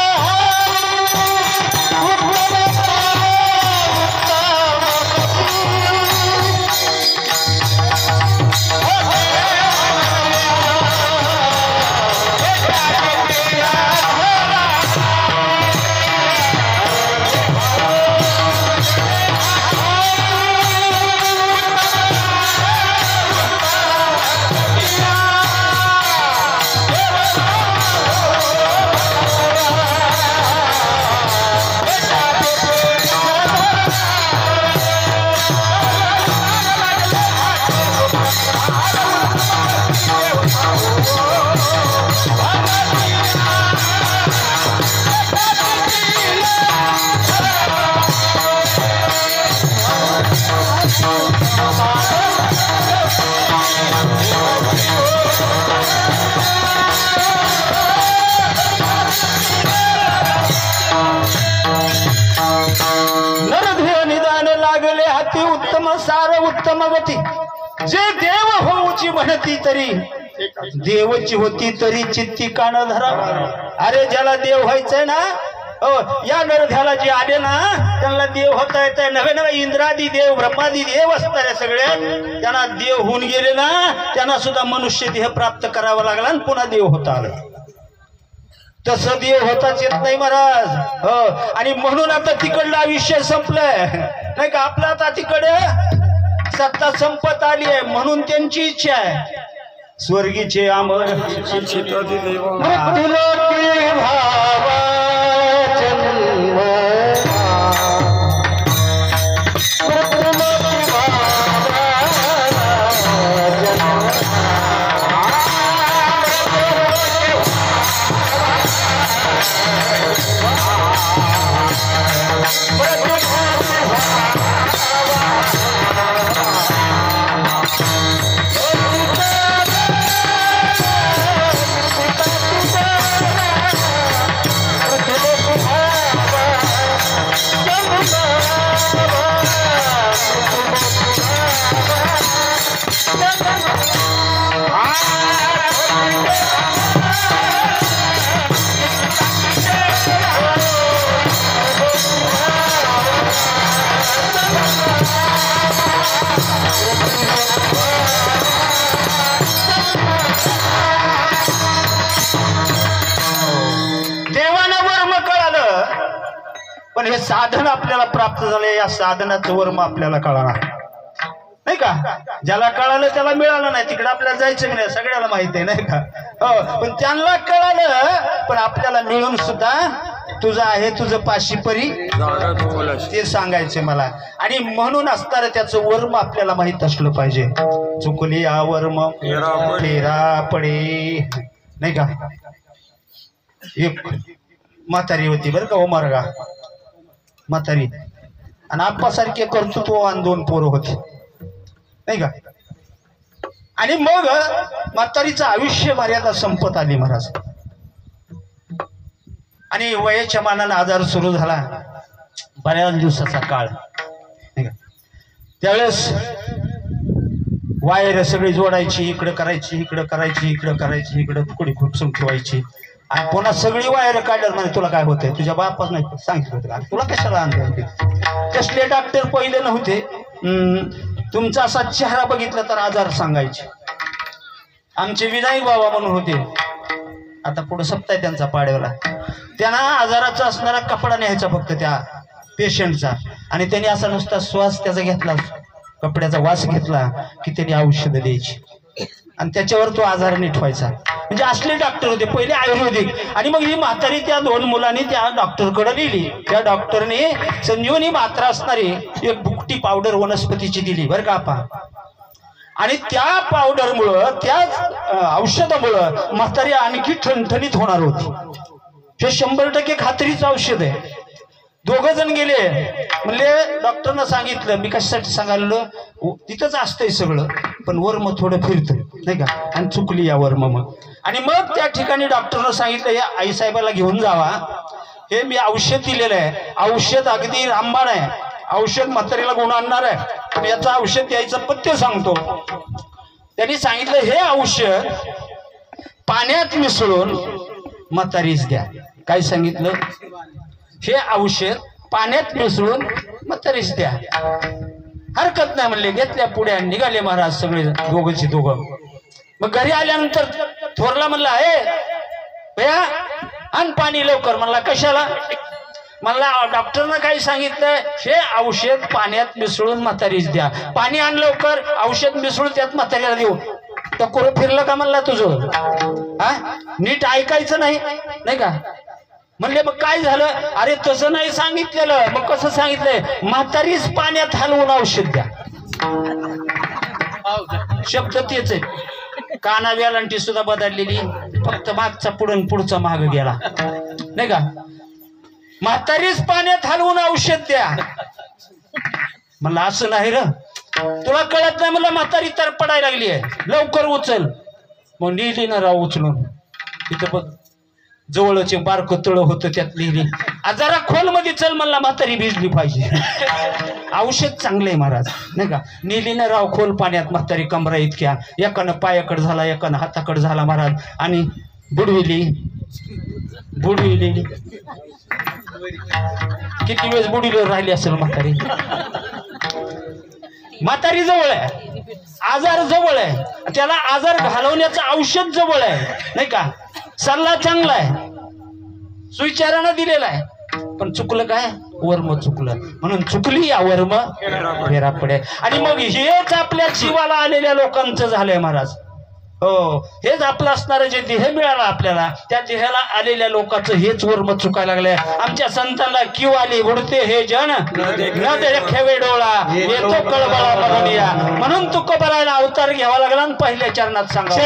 उत्तम गती. जे देव होऊची म्हणती तरी देवची होती तरी चित्ती कान धरा. अरे ज्याला देव व्हायचंय ना, या नरध्याला जे आले ना त्यांना देव होता येत. नवे नवे इंद्रादी देव ब्रह्मादी देव असणारे सगळे त्यांना देव होऊन गेले ना, त्यांना सुद्धा मनुष्य देह प्राप्त करावा लागला आणि पुन्हा देव होता आला. तसं देव होताच येत नाही महाराज. आणि म्हणून आता तिकडलं आयुष्य संपलंय नाही का. आपलं आता तिकडे सत्ता संपत आली आहे. म्हणून त्यांची इच्छा आहे स्वर्गीचे अमर पण हे साधन आपल्याला प्राप्त झाले. या साधनाचं वर्म आपल्याला कळणार नाही का. ज्याला कळालं त्याला मिळालं नाही. तिकडे आपल्याला जायचं नाही, सगळ्याला माहित आहे नाही का. पण त्यांना कळालं पण आपल्याला मिळून सुद्धा तुझं आहे तुझं पाशी परी ते सांगायचे मला. आणि म्हणून असणार त्याचं वर्म आपल्याला माहित असलं पाहिजे. चुकली या वर्म फेरा पडे नाही का. एक म्हातारी होती बरं का, ओमारगा म्हातारी, आणि आप्पासारखे कर्तृत्ववान 2 पोरं होते नाही का. आणि मग म्हातारीचं आयुष्य मर्यादा संपत आली महाराज. आणि वयाच्या मानानं आजार सुरू झाला. बऱ्याच दिवसाचा काळ नाही का. त्यावेळेस वायर सगळी जोडायची, इकडं करायची इकडं करायची इकडं करायची इकडं तुकडी खुपसून ठेवायची. आणि पुन्हा सगळी वायर काढल्यावर म्हणजे तुला काय होतंय, तुझ्या बापाच नाही सांगितलं होतं का, तुला कशाला आणलं. कसले डॉक्टर पहिले नव्हते. तुमचा असा चेहरा बघितला तर आजार सांगायचे. आमचे विनायक बाबा म्हणून होते, आता पुढे सप्ताह त्यांचा पाड्याला. त्यांना आजाराचा असणारा कपडा न्यायचा फक्त त्या पेशंटचा, आणि त्यांनी असा नुसता श्वास त्याचा घेतला, कपड्याचा वास घेतला की त्यांनी औषधं द्यायची आणि त्याच्यावर तो आजार नीट व्हायचा. म्हणजे असले डॉक्टर होते पहिले आयुर्वेदिक. आणि मग ही म्हातारी त्या 2 मुलांनी त्या डॉक्टरकडे लिहिली. त्या डॉक्टरने संजीवनी मात्रा असणारी एक बुकटी पावडर वनस्पतीची दिली बरं का आपा. आणि त्या पावडरमुळं त्या औषधामुळं म्हातारी आणखी ठणठणीत होणार होती. हे 100% खात्रीचं औषध आहे. 2 जण गेले, म्हणले डॉक्टरनं सांगितलं, मी कशासाठी सांगायला, तिथंच असतंय सगळं पण वर्म थोडं फिरतं नाही का. आणि चुकली या वर्म. मग आणि मग त्या ठिकाणी डॉक्टरनं सांगितलं या आईसाहेबाला घेऊन जावा, हे मी औषध दिलेलं आहे, औषध अगदी रामबाण आहे, औषध म्हातारीला गुण आणणार आहे, पण याचं औषध द्यायचं पथ्य सांगतो. त्यांनी सांगितलं हे औषध पाण्यात मिसळून म्हातारीस द्या. काय सांगितलं? हे औषध पाण्यात मिसळून म्हातारीस द्या. हरकत नाही म्हणले. घेतल्या पुढ्या, निघाले महाराज सगळे दोघंची दोघं. मग घरी आल्यानंतर थोरला म्हणला, हे भैया आण पाणी लवकर. म्हणला कशाला? मला डॉक्टरनं काय सांगितलं, हे औषध पाण्यात मिसळून म्हातारीस द्या. पाणी आण लवकर, औषध मिसळून त्यात म्हातारीला देऊ. तर कोरं फिरलं का म्हणला तुझं? हा, नीट ऐकायचं नाही, नाही का? म्हणले मग काय झालं? अरे तसं नाही सांगितलेलं. मग कसं सांगितलंय? म्हातारीच पाण्यात हलवून औषध द्या. शब्द तेच आहे. काना वेलांटी सुद्धा बदललेली, फक्त मागचा पुढून पुढचा माग गेला, नाही का? म्हातारीच पाण्यात हलवून औषध द्या. म्हणलं असं नाही र, तुला कळत नाही. मला म्हातारी तर पडायला लागली आहे, लवकर उचल. मग लिहिली ना राव उचलून. तिथं बघ जवळच बारकं तळ होतं, त्यात लिहिली. जरा खोल मध्ये चल म्हणला, म्हातारी भिजली पाहिजे. औषध चांगलंय महाराज, नाही का? नेली ना राव खोल पाण्यात म्हातारी कमरा इतक्या, एकानं पायाकडे झाला, एकानं हाताकडे झाला महाराज. आणि बुडविली. किती वेळेस बुडीवर राहिली असेल म्हातारी. म्हातारी जवळ आहे, आजार जवळ आहे, त्याला आजार घालवण्याचं औषध जवळ आहे, नाही का? सल्ला चांगला आहे, सुविचारानं दिलेला आहे. पण चुकलं काय? वर्म चुकलं. म्हणून चुकली या वर्म फेरा पडे. आणि मग हेच आपल्या जीवाला आलेल्या लोकांचं झालंय महाराज. हो, हेच आपलं असणारं जे देह मिळाला आपल्याला, त्या देहाला आलेल्या लोकांचं हेच वर्म चुकायला लागलंय. आमच्या संतांना किव आली उडते हे जन न देखे डोळा येतो कळबळा म्हणूया. म्हणून तुकोबारायला अवतार घ्यावा लागला आणि पहिल्या चरणात सांगा,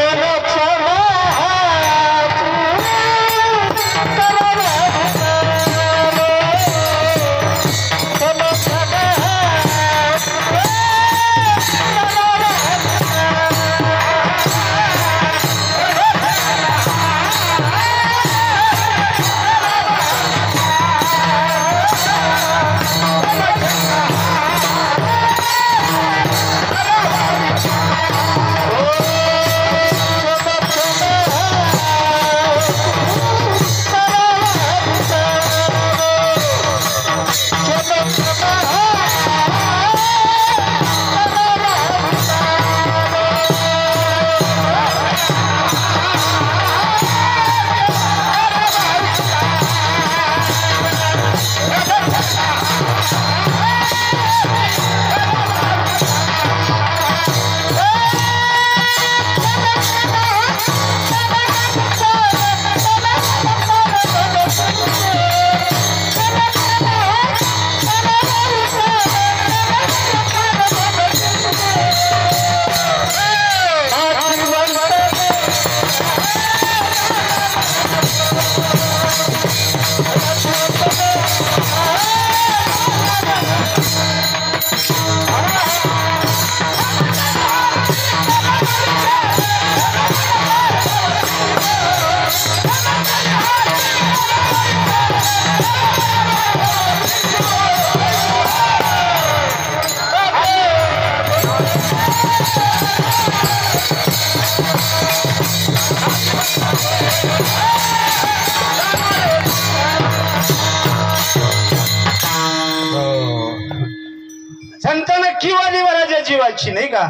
संतांना किंवा महाराजा जीवाची, नाही का?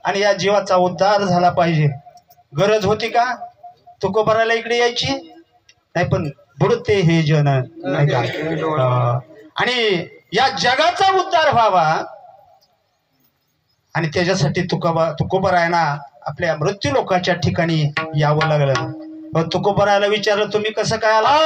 आणि या जीवाचा उद्धार झाला पाहिजे. गरज होती का तुकोबाराला इकडे यायची? नाही, पण बुडते हे जन, नाही का? आणि या जगाचा उद्धार व्हावा आणि त्याच्यासाठी तुकोबारायांना आपल्या मृत्यू लोकांच्या ठिकाणी यावं लागलं. पण तुकोबारायला विचारलं, तुम्ही कसं काय आला?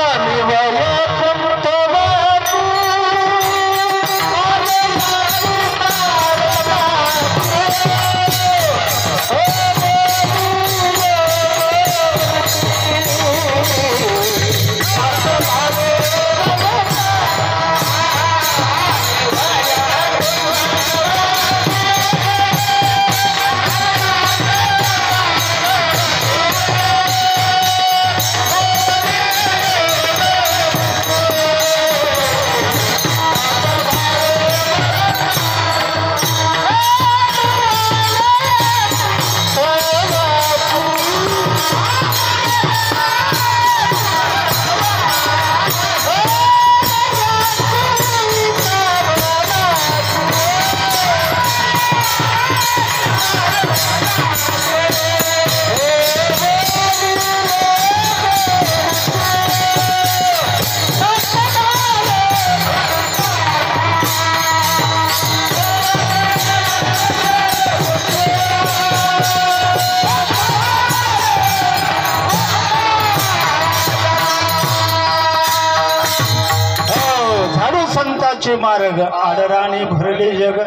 मोक्षाचे मार्ग आडराणी भरले जग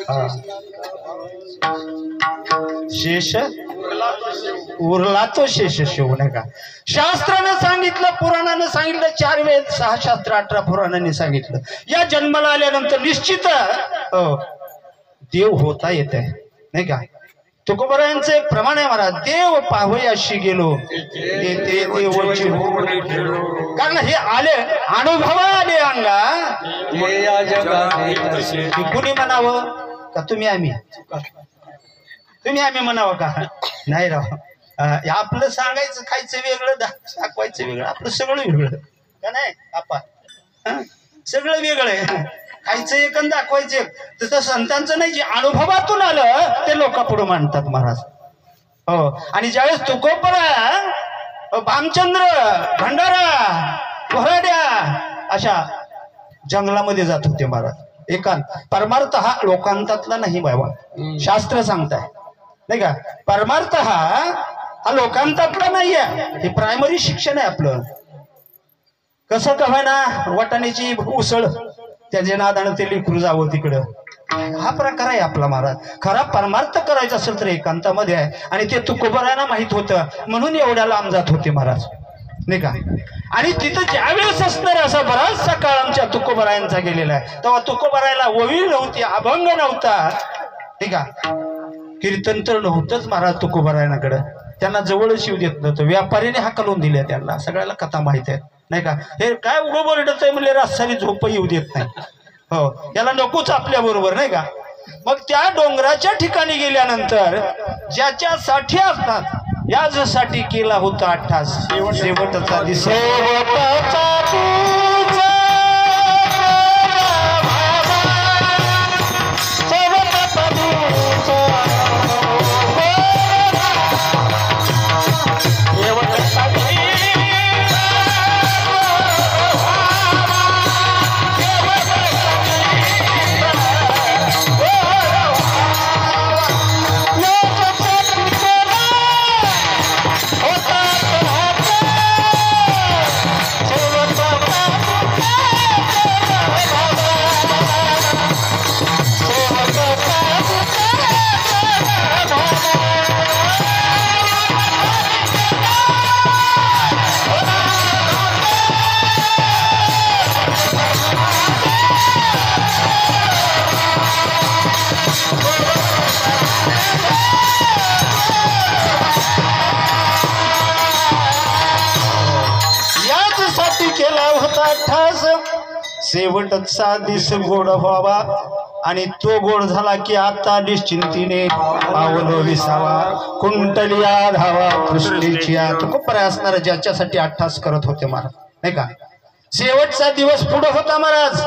हा. शेष उरला तो शेष शिव नका. शास्त्रानं सांगितलं, पुराणानं सांगितलं, 4 वेद 6 शास्त्र 18 पुराणांनी सांगितलं. या जन्माला आल्यानंतर निश्चित देव होता येत आहे नाही का. तुकोबरायांचं एक प्रमाण आहे महाराज, देव पाहयाशी गेलो ते देवची होऊन ठेलो. कारण हे आले अनुभव आले अंगा कुणी म्हणावं का तुम्ही आम्ही म्हणावं का नाही राव. आपलं सांगायचं खायचं वेगळं दाखवायचं वेगळं, आपलं सगळं वेगळं का नाही आपा. सगळं वेगळं आहे. खायचं एक आणि दाखवायचं एक. तसं संतांचं नाही, जे अनुभवातून आलं ते लोकांपुढे मांडतात महाराज. हो. आणि ज्यावेळेस तुकोबरा, भामचंद्र, भंडारा, कोराड्या अशा जंगलामध्ये जात होते महाराज. एकांत. परमार्थ हा लोकांतातला नाही बाबा, शास्त्र सांगताय नाही का. परमार्थ हा लोकांतातला नाहीये. हे प्रायमरी शिक्षण आहे आपलं. कसं का ना वाटाण्याची उसळ त्याच्या नादानं ते लेकरू जावं तिकडं, हा प्रकार आहे आपला महाराज. खरा परमार्थ करायचा असेल तर एकांतामध्ये आहे. आणि ते तुकोबरायांना माहित होतं म्हणून एवढ्या लांब जात होते महाराज नाही का. आणि तिथं ज्यावेळेस असणार असा बराचसा काळ आमच्या तुकोबरायांचा गेलेला आहे, तेव्हा तुकोबरायला ओवी नव्हती, अभंग नव्हता ठीक आहे, कीर्तन तर नव्हतंच महाराज तुकोबरायांकडे. त्यांना जवळच येऊ देत नव्हतं. व्यापारीने हाकलून दिल्या त्यांना. सगळ्याला कथा माहित आहे नाही का. हे काय उघड बरडच आहे म्हणजे रातसारी झोप येऊ देत नाही. हो, याला नकोच आपल्या बरोबर नाही का. मग त्या डोंगराच्या ठिकाणी गेल्यानंतर ज्याच्यासाठी असतात यासाठी केला होता अट्टास शेवटचा दिवस. शेवटचा दिस गोड व्हावा आणि तो गोड झाला की आता निश्चिंतीने पावलो विसावा. कुंटलिया धावा कृष्णीची तुकोबरा असणार ज्याच्यासाठी अट्टास करत होते महाराज नाही का. शेवटचा दिवस पुढे होता महाराज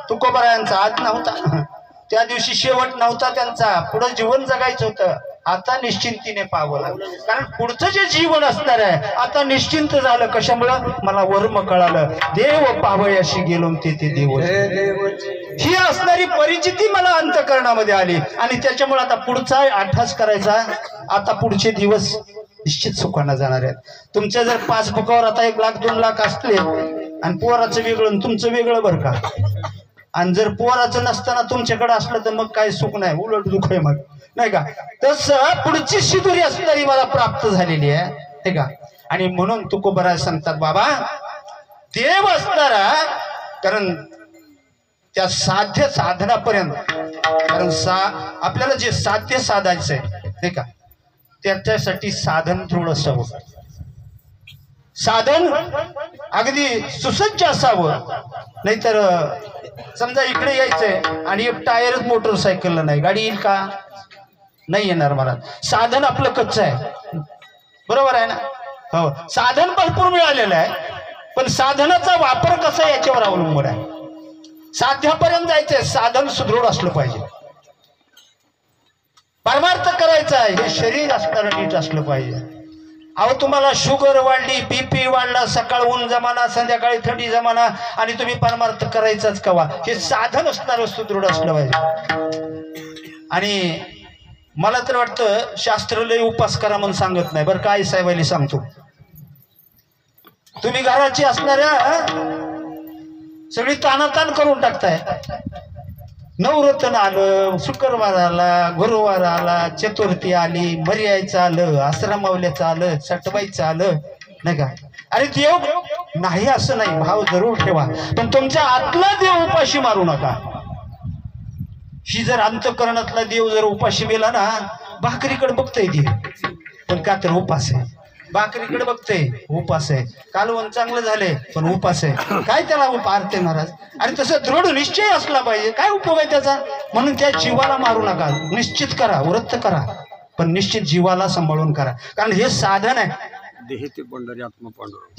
तुकोबरायांचा. आज नव्हता त्या दिवशी, शेवट नव्हता त्यांचा. पुढे जीवन जगायचं होतं. आता निश्चिंतीने पाहावं लागलं. कारण पुढचं जे जीवन असणार आहे आता निश्चिंत झालं. कशामुळं मला वर्म कळालं, देव पावयाशी गेलो ते देव. ही असणारी परिचिती मला अंतःकरणामध्ये आली आणि त्याच्यामुळे आता पुढचा अट्टास करायचा. आता पुढचे दिवस निश्चित सुखाने जाणार आहेत. तुमच्या जर पासबुकावर आता 1 लाख 2 लाख असले आणि पोराचं वेगळं तुमचं वेगळं बरं का. आणि जर पोराचं नसताना तुमच्याकडे असलं तर मग काय सुख नाही, उलट दुःख आहे मग नाही का. तसं पुढची शिदुरी असणारी मला प्राप्त झालेली आहे ठीक आहे. आणि म्हणून तुकोबरा सांगतात बाबा देव असणारा, कारण त्या साध्य साधनापर्यंत, कारण आपल्याला जे साध्य साधायचंय नाही का त्याच्यासाठी साधन थोडंसं हवं. साधन अगदी सुसज्ज असावं. नाहीतर समजा इकडे यायचंय आणि एक टायरच मोटरसायकलला नाही, गाडी येईल का नाही येणार महाराज. साधन आपलं कच्चं आहे बरोबर आहे ना. हो, साधन भरपूर मिळालेलं आहे पण साधनाचा वापर कसा याच्यावर अवलंबून आहे. साध्यापर्यंत जायचंय, साधन सुदृढ असलं पाहिजे. परमार्थ करायचा आहे हे शरीर असणारं नीट असलं पाहिजे. अहो तुम्हाला शुगर वाढली, बीपी वाढला, सकाळ ऊन जमाना संध्याकाळी थंडी जमाना आणि तुम्ही परमार्थ करायचाच कवा, हे साधन असणारं सुदृढ असलं पाहिजे. आणि मला तर वाटतं शास्त्र लय उपास करा म्हणून सांगत नाही बरं. काय साहेबांनी सांगतो, तुम्ही घराची असणाऱ्या सगळी तानातान करून टाकताय. नवरत्न आलं, शुक्रवार आला, गुरुवार आला, चतुर्थी आली, मर्यायचं आलं, आश्रमावल्याचं आलं, सटवाईचं आलं, नाही का. अरे देव नाही असं नाही, भाव जरूर ठेवा, पण तुमच्या आतला देव उपाशी मारू नका. ही जर अंतःकरणातला देव जर उपाशी मेला ना, भाकरीकडे बघतय देव, पण का तर उपास आहे. भाकरीकडे बघतय, उपास आहे. कालवण चांगलं झालंय पण उपास आहे. काय त्याला पारते महाराज. आणि तसं दृढ निश्चय असला पाहिजे. काय उपयोग आहे त्याचा. म्हणून त्या जीवाला मारू नका. निश्चित करा, व्रत करा, पण निश्चित जीवाला सांभाळून करा. कारण हे साधन आहे.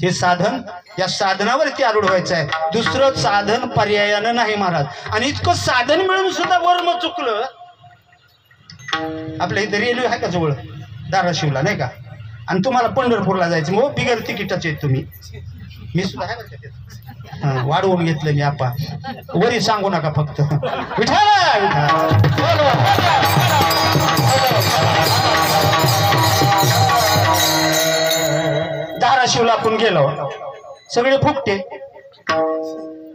हे साधन, या साधनावरती आरूढ व्हायचं आहे. दुसरं साधन पर्यायानं नाही महाराज. आणि इतकं साधन मिळून सुद्धा वर्म चुकलं. आपल्या इथे रेल्वे आहे का जवळ, धाराशिवला, नाही का. आणि तुम्हाला पंढरपूरला जायचं, मग बिगर तिकिटाचे तुम्ही. मी सुद्धा आहे बरं, वाढवून घेतलं मी. आपा वरी सांगू नका फक्त. धाराशिवला आपण गेलो, सगळे फुकटे.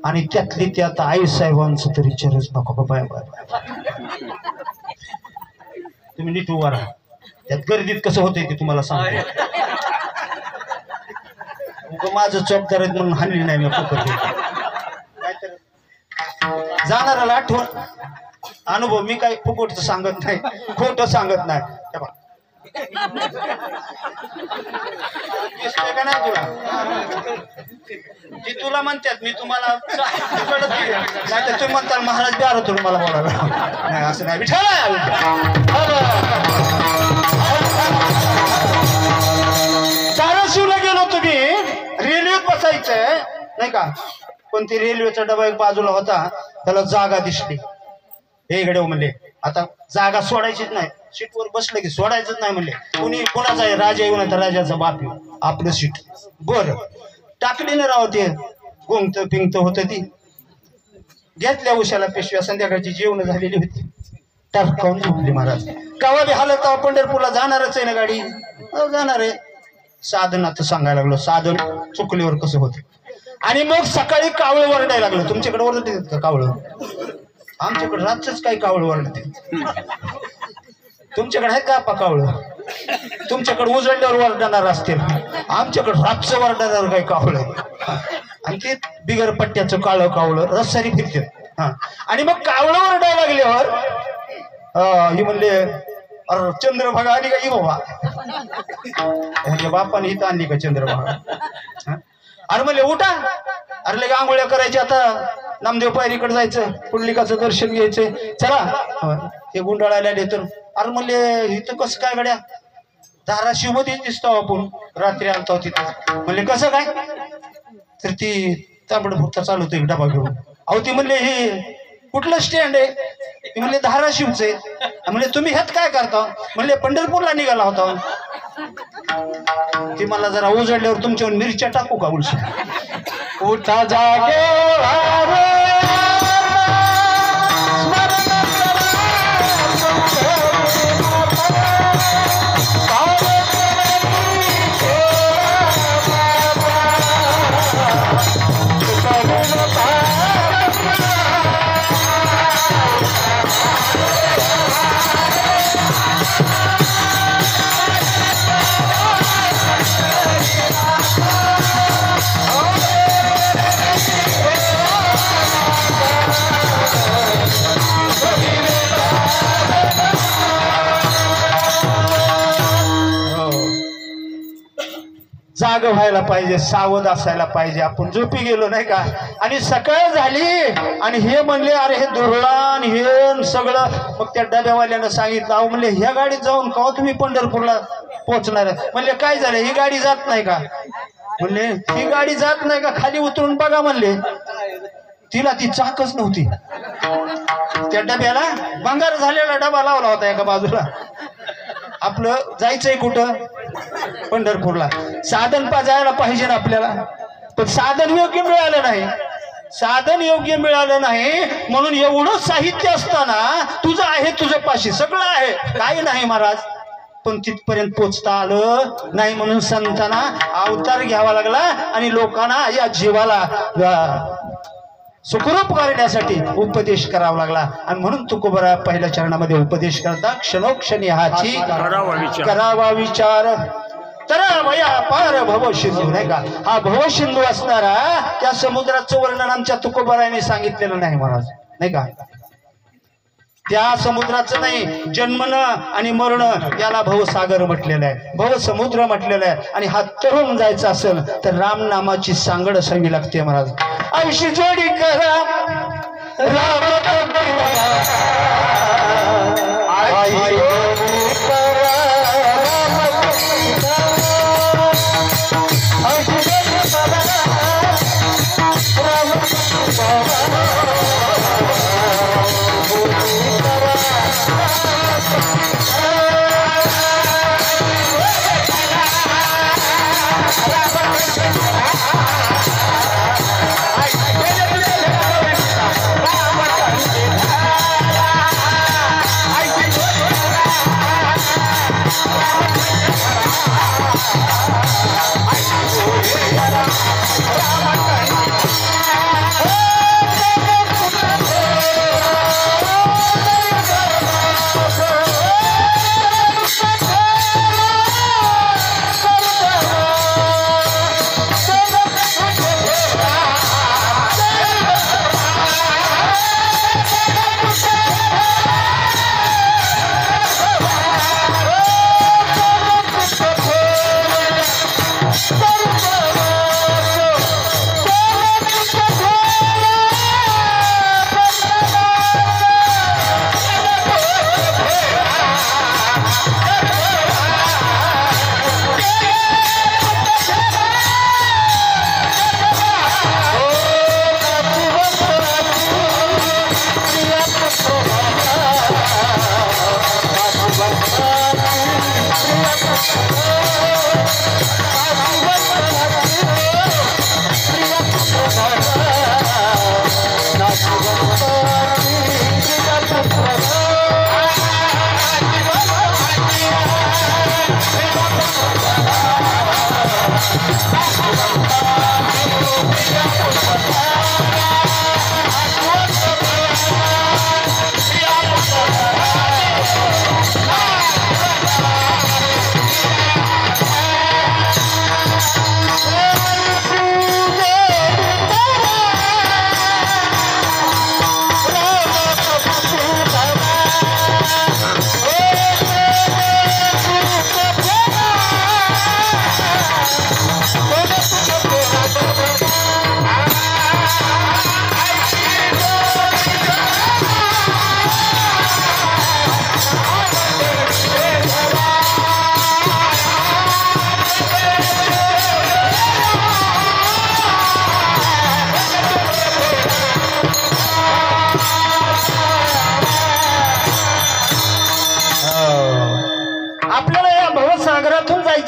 आणि त्यातली त्यात आई साहेबांचं तरी विचारच नको बाबा. तुम्ही नीट उभा राहा. त्यात गर्दीत कसं होतंय ते तुम्हाला सांगतो. माझं चौकदार आहेत म्हणून हाणली नाही मी फुकट. जाणाराला आठवण, अनुभव. मी काही फुकटचं सांगत नाही, खोटं सांगत नाही. का नाही तुला ती तुला म्हणतात, मी तुम्हाला नाही तर तुम्ही म्हणता महाराज बी आलो तुम्ही मला बोलायला. नाही असं नाही. धाराशिवला गेलो तुम्ही, रेल्वेत बसायचंय नाही का. पण ती रेल्वेचा डबा एक बाजूला होता, त्याला जागा दिसली. हे गडे म्हणले आता जागा सोडायचीच नाही, सीटवर बसलं की सोडायचंच नाही म्हणले. कुणी कोणाचा आहे, राजा येऊन तर राजाचा बाप येऊ, आपलं सीट. बरं टाकली ना राव. ते गोंगत पिंगत होतं, ती घेतल्या उशाला पिशव्या. संध्याकाळची जेवण झालेली होती. टाकावून झोपली महाराज. कावा बी हालत पंढरपूरला जाणारच आहे ना गाडी, जाणार आहे. साधनाचं सांगायला लागलो, साधन चुकल्यावर कसं होतं. आणि मग सकाळी कावळं वरडायला लागलं. तुमच्याकडे वरडते का कावळं? आमच्याकडे रातच काही कावळं वरडते. तुमच्याकडे आहे का आपा कावळं? तुमच्याकडे उजळल्यावर वरडणार असतील, आमच्याकडे रातचं वरडणार काही कावळं. आणि ते बिगर पट्ट्याचं काळं कावळं रस्सारी फिरते. हा. आणि मग कावळं वरडायला लागल्यावर हे म्हणले, अरे चंद्रभागा आली का ही बाबा. बापाने इथं आणली का चंद्रभागा. अरे म्हणले उठा. अरे लगे आंघोळ्या करायच्या, आता नामदेव पायरीकडे जायचं, पुंडलिकाचं दर्शन घ्यायचं, चला. ते गुंडाळायला आले तर अरे म्हणले इथं कसं काय गड्या, धाराशिव मध्ये दिसतो आपण, रात्री आलतो तिथं. म्हणले कसं काय, तर ती तांबडफुट्टा चालवतो एक डबा घेऊन. अहो ती म्हणले हे कुठलं स्टँड आहे. ती म्हणले धाराशिवच आहे. म्हणले तुम्ही ह्यात काय करता. म्हणले पंढरपूरला निघाला होता. ती मला जरा उजळल्यावर तुमच्यावर मिरच्या टाकू का उलशी. उठा जागे जाग व्हायला पाहिजे, सावध असायला पाहिजे. आपण झोपी गेलो नाही का, आणि सकाळ झाली आणि हे म्हणले अरे हे दुर्लान हे सगळं. मग त्या डब्यावाल्यानं सांगितलं, अहो म्हणले ह्या गाडीत जाऊन का तुम्ही पंढरपूरला पोहोचणार आहे. म्हणले काय झालं, ही गाडी जात नाही का. म्हणले ही गाडी जात नाही का, खाली उतरून बघा म्हणले. तिला ती चाकच नव्हती. त्या डब्याला भंगार झालेला डबा लावला होता एका बाजूला. आपलं जायचंय कुठं, पंढरपूरला. साधन जायला पाहिजे ना आपल्याला, पण साधन योग्य मिळालं नाही. साधन योग्य मिळालं नाही म्हणून एवढं साहित्य असताना तुझं आहे, तुझं पाशी सगळं आहे, काही नाही महाराज. पण तिथपर्यंत पोचता आलं नाही म्हणून संतांना अवतार घ्यावा लागला आणि लोकांना या जीवाला सुखरूप करण्यासाठी उपदेश करावा लागला आणि म्हणून तुकोबरा पहिल्या चरणामध्ये उपदेश करता क्षणोक्षणी हाची करावा विचार तरावया पार भव सिंधू नाही का हा भव सिंधू असणारा त्या समुद्राचं वर्णन आमच्या तुकोबराने सांगितलेलं नाही महाराज नाही का त्या समुद्राचं नाही जन्मनं आणि मरण याला भवसागर म्हटलेलं आहे भवसमुद्र म्हटलेलं आहे आणि हा तरुण जायचा असेल तर राम नामाची सांगड असावी लागते महाराज ऐशी जोडी करा राम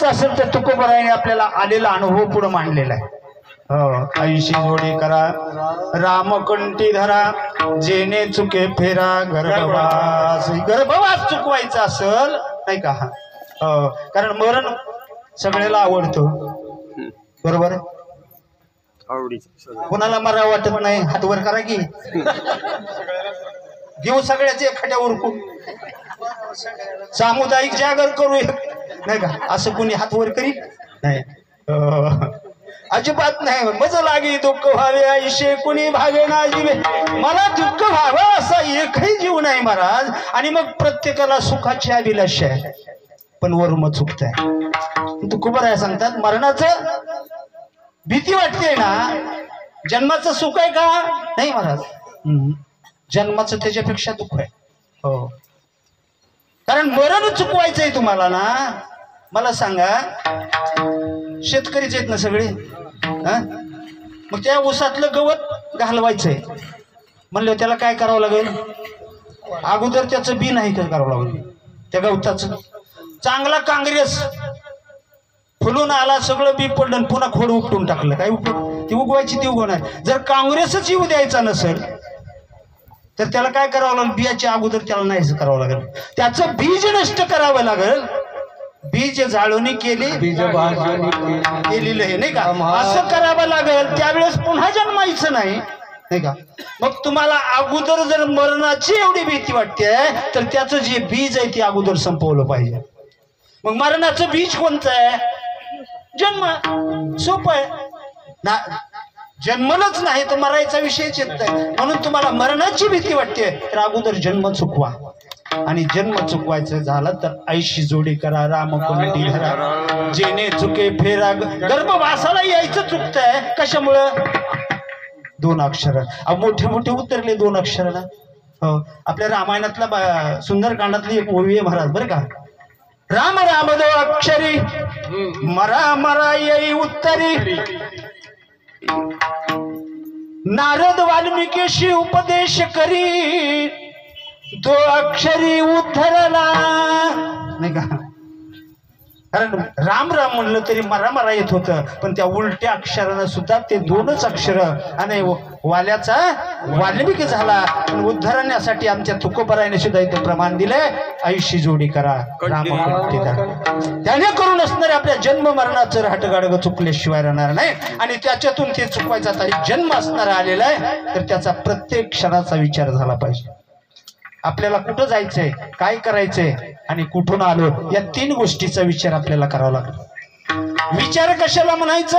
असेल तर तुकोबराने आपल्याला आलेला अनुभव पुढे मांडलेला आहे ऐशी जोडी करा रामकंठी धरा जेने चुके फेरा गर्भवास चुकवायचा असेल नाही का कारण मरण सगळ्याला आवडतो बरोबर कोणाला मरा वाटत नाही हात वर करा की घेऊ सगळ्याचे एखाद्या उरकून सामुदायिक जागर करू नाही का असं कोणी हात वर करी नाही अजिबात नाही मज लागे दुःख व्हावे आयुष्य कुणी भावे ना जीवे मला दुःख व्हावं असा एकही जीव नाही महाराज आणि मग प्रत्येकाला सुखाची अभिलाषा आहे पण वरून चुकत आहे तुकोबर आहे सांगतात मरणाचं भीती वाटते ना जन्माचं सुख आहे का नाही महाराज जन्माचं त्याच्यापेक्षा दुःख आहे हो कारण मरण चुकवायचंय तुम्हाला ना मला सांगा शेतकरीच आहेत ना सगळे मग त्या ऊसातलं गवत घालवायचंय म्हणलं त्याला काय करावं लागेल अगोदर त्याचं बी नाही काय करावं लागेल त्या गवताचं चांगला काँग्रेस फुलून आला सगळं बी पडलं पुन्हा खोड उपटून टाकलं काय उपट ती उगवायची ती उगवणार जर काँग्रेसच येऊ द्यायचा नसेल तर त्याला काय करावं लागेल बियाच्या अगोदर त्याला नाहीच करावं लागेल त्याचं बीज नष्ट करावं लागेल बीज जाळवणी केली केलेलं आहे नाही का असं करावं लागेल त्यावेळेस पुन्हा जन्मायचं नाही नाही का? मग तुम्हाला अगोदर जर मरणाची एवढी भीती वाटते तर त्याचं जे बीज आहे ते अगोदर संपवलं पाहिजे. मग मरणाचं बीज कोणतं आहे? जन्म. सोपं आहे ना. जन्मलंच नाही तर मरायचा विषयच येत नाही. म्हणून तुम्हाला मरणाची भीती वाटते तर अगोदर जन्म चुकवा. आणि जन्म चुकवायचं झालं तर ऐशी जोडी करा, रामकोंडी धरा, जेणे चुके फेरा. गर्भवासाला यायचं चुकतंय कशामुळं? 2 अक्षर. मोठे मोठे उतरले 2 अक्षर ना. हो, आपल्या रामायणातला सुंदरकांडातली एक ओवी आहे महाराज बरं का. राम राम 2 अक्षरी, मरा मरा येई उत्तरी. नारद वाल्मिकीशी उपदेश करी, 2 अक्षरी उद्धरला. नाही का? कारण राम राम म्हणलं तरी मरा मरा येत होतं, पण त्या उलट्या अक्षरानं सुद्धा ते 2च अक्षर. आणि वाल्याचा वाल्मिकी झाला. उद्धरण्यासाठी आमच्या तुकोबरायने सुद्धा इथं प्रमाण दिलंय, ऐशी जोडी करा रामकोंडी धरा. त्याने करून असणारे आपल्या जन्म मरणाचं राहटगाडग चुकल्याशिवाय राहणार नाही. आणि त्याच्यातून ते चुकवायचा जन्म असणारा आलेला आहे तर त्याचा प्रत्येक क्षणाचा विचार झाला पाहिजे. आपल्याला कुठं जायचंय, काय करायचंय आणि कुठून आलो या 3 गोष्टीचा विचार आपल्याला करावा लागतो. विचार कशाला म्हणायचं